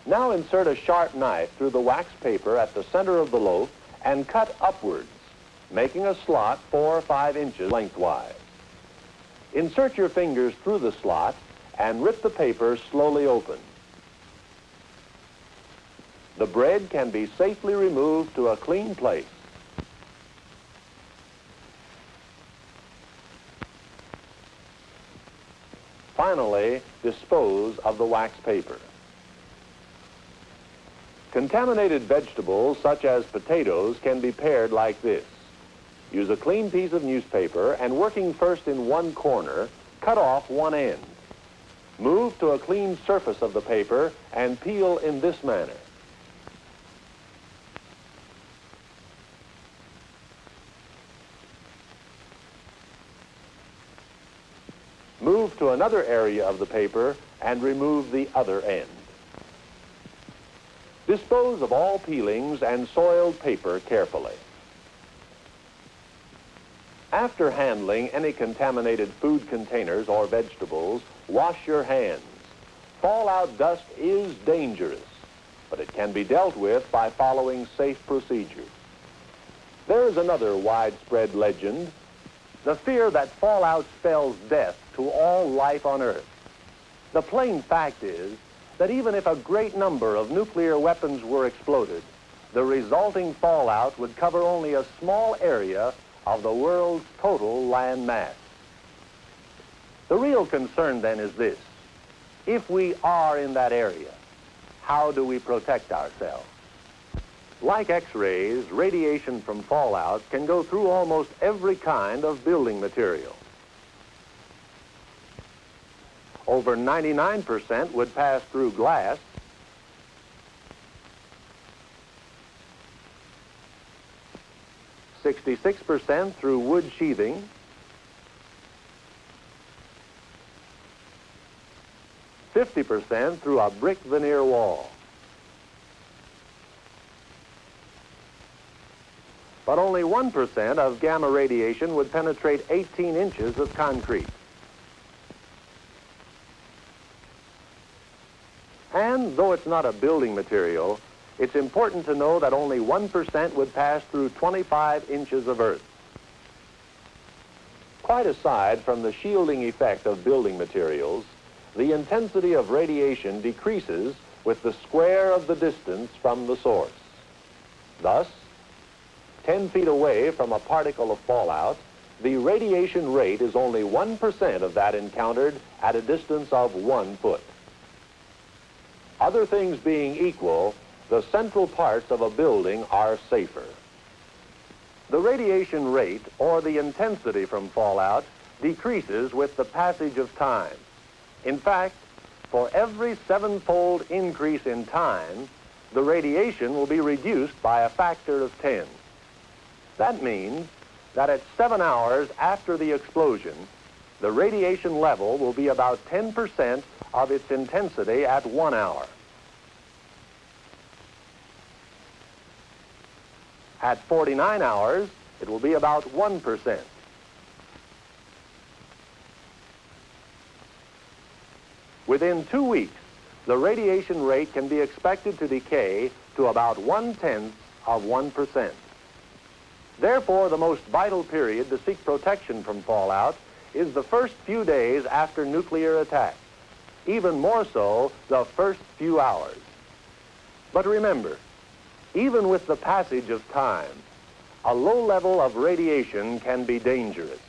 Now insert a sharp knife through the wax paper at the center of the loaf and cut upwards, making a slot 4 or 5 inches lengthwise. Insert your fingers through the slot and rip the paper slowly open. The bread can be safely removed to a clean place. Finally, dispose of the wax paper. Contaminated vegetables, such as potatoes, can be pared like this. Use a clean piece of newspaper and, working first in one corner, cut off one end. Move to a clean surface of the paper and peel in this manner. Move to another area of the paper and remove the other end. Dispose of all peelings and soiled paper carefully. After handling any contaminated food containers or vegetables, wash your hands. Fallout dust is dangerous, but it can be dealt with by following safe procedures. There is another widespread legend, the fear that fallout spells death to all life on Earth. The plain fact is that even if a great number of nuclear weapons were exploded, the resulting fallout would cover only a small area of the world's total land mass. The real concern then is this: if we are in that area, how do we protect ourselves? Like X-rays, radiation from fallout can go through almost every kind of building material. Over 99% would pass through glass, 66% through wood sheathing, 50% through a brick veneer wall. But only 1% of gamma radiation would penetrate 18 inches of concrete. And though it's not a building material, it's important to know that only 1% would pass through 25 inches of earth. Quite aside from the shielding effect of building materials, the intensity of radiation decreases with the square of the distance from the source. Thus, 10 feet away from a particle of fallout, the radiation rate is only 1% of that encountered at a distance of 1 foot. Other things being equal, the central parts of a building are safer. The radiation rate, or the intensity from fallout, decreases with the passage of time. In fact, for every 7-fold increase in time, the radiation will be reduced by a factor of 10. That means that at 7 hours after the explosion, the radiation level will be about 10% of its intensity at 1 hour. At 49 hours, it will be about 1%. Within 2 weeks, the radiation rate can be expected to decay to about 1/10 of 1%. Therefore, the most vital period to seek protection from fallout is the first few days after nuclear attack, even more so the first few hours. But remember, even with the passage of time, a low level of radiation can be dangerous.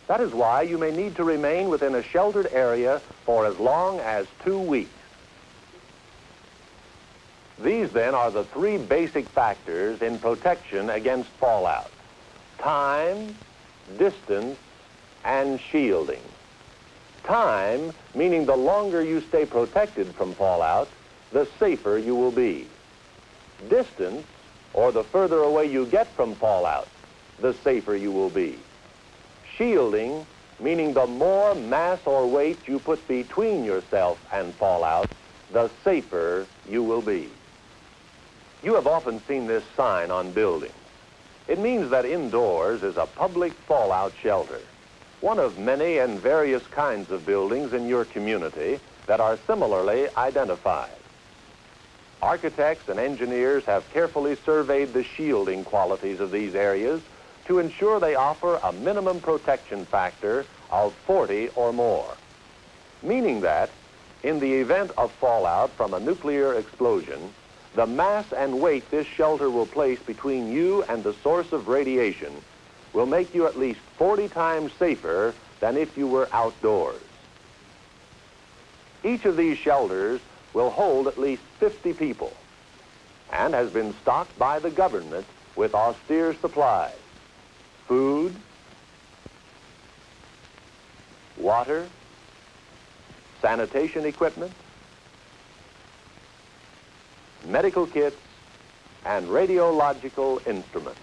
That is why you may need to remain within a sheltered area for as long as 2 weeks. These, then, are the 3 basic factors in protection against fallout: time, distance, and shielding. Time, meaning the longer you stay protected from fallout, the safer you will be. Distance, or the further away you get from fallout, the safer you will be. Shielding, meaning the more mass or weight you put between yourself and fallout, the safer you will be. You have often seen this sign on buildings. It means that indoors is a public fallout shelter, one of many and various kinds of buildings in your community that are similarly identified. Architects and engineers have carefully surveyed the shielding qualities of these areas to ensure they offer a minimum protection factor of 40 or more, meaning that in the event of fallout from a nuclear explosion, the mass and weight this shelter will place between you and the source of radiation will make you at least 40 times safer than if you were outdoors. Each of these shelters will hold at least 50 people and has been stocked by the government with austere supplies: food, water, sanitation equipment, medical kits, and radiological instruments.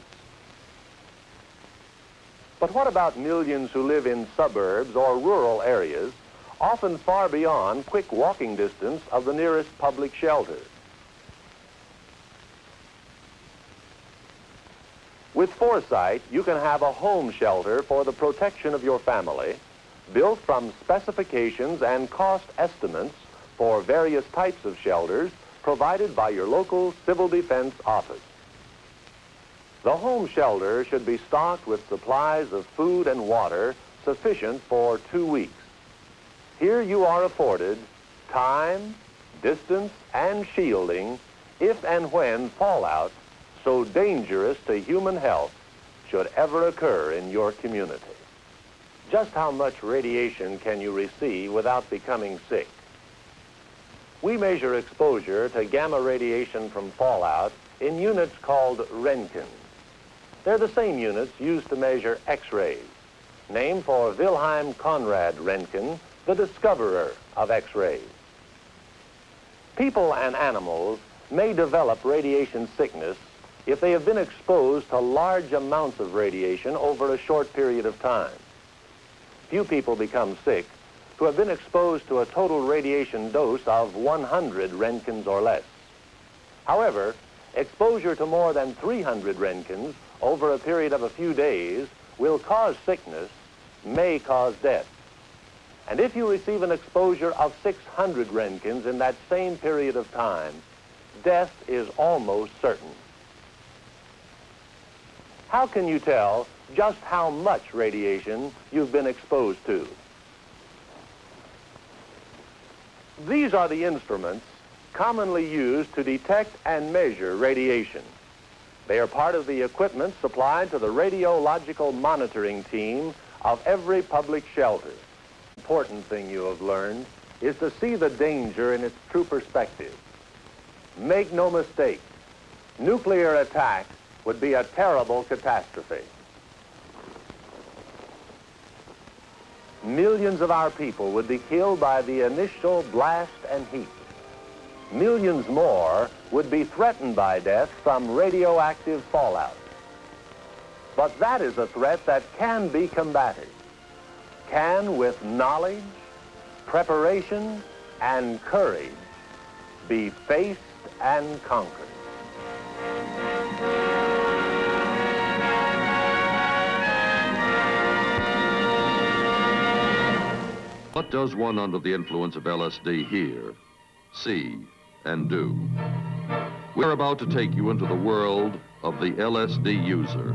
But what about millions who live in suburbs or rural areas, often far beyond quick walking distance of the nearest public shelter? With foresight, you can have a home shelter for the protection of your family, built from specifications and cost estimates for various types of shelters provided by your local civil defense office. The home shelter should be stocked with supplies of food and water sufficient for 2 weeks. Here you are afforded time, distance, and shielding if and when fallout, so dangerous to human health, should ever occur in your community. Just how much radiation can you receive without becoming sick? We measure exposure to gamma radiation from fallout in units called Roentgens. They're the same units used to measure X-rays, named for Wilhelm Conrad Roentgen, the discoverer of X-rays. People and animals may develop radiation sickness if they have been exposed to large amounts of radiation over a short period of time. Few people become sick who have been exposed to a total radiation dose of 100 Roentgens or less. However, exposure to more than 300 Roentgens over a period of a few days will cause sickness, may cause death. And if you receive an exposure of 600 Roentgens in that same period of time, death is almost certain. How can you tell just how much radiation you've been exposed to? These are the instruments commonly used to detect and measure radiation. They are part of the equipment supplied to the radiological monitoring team of every public shelter. The important thing you have learned is to see the danger in its true perspective. Make no mistake, nuclear attack would be a terrible catastrophe. Millions of our people would be killed by the initial blast and heat. millions more would be threatened by death from radioactive fallout. But that is a threat that can be combated, can, with knowledge, preparation, and courage, be faced and conquered. What does one under the influence of LSD hear, see, and do? We're about to take you into the world of the LSD user,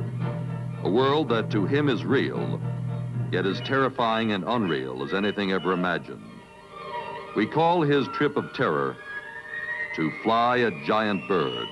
a world that to him is real, yet as terrifying and unreal as anything ever imagined. We call his trip of terror to fly a giant bird.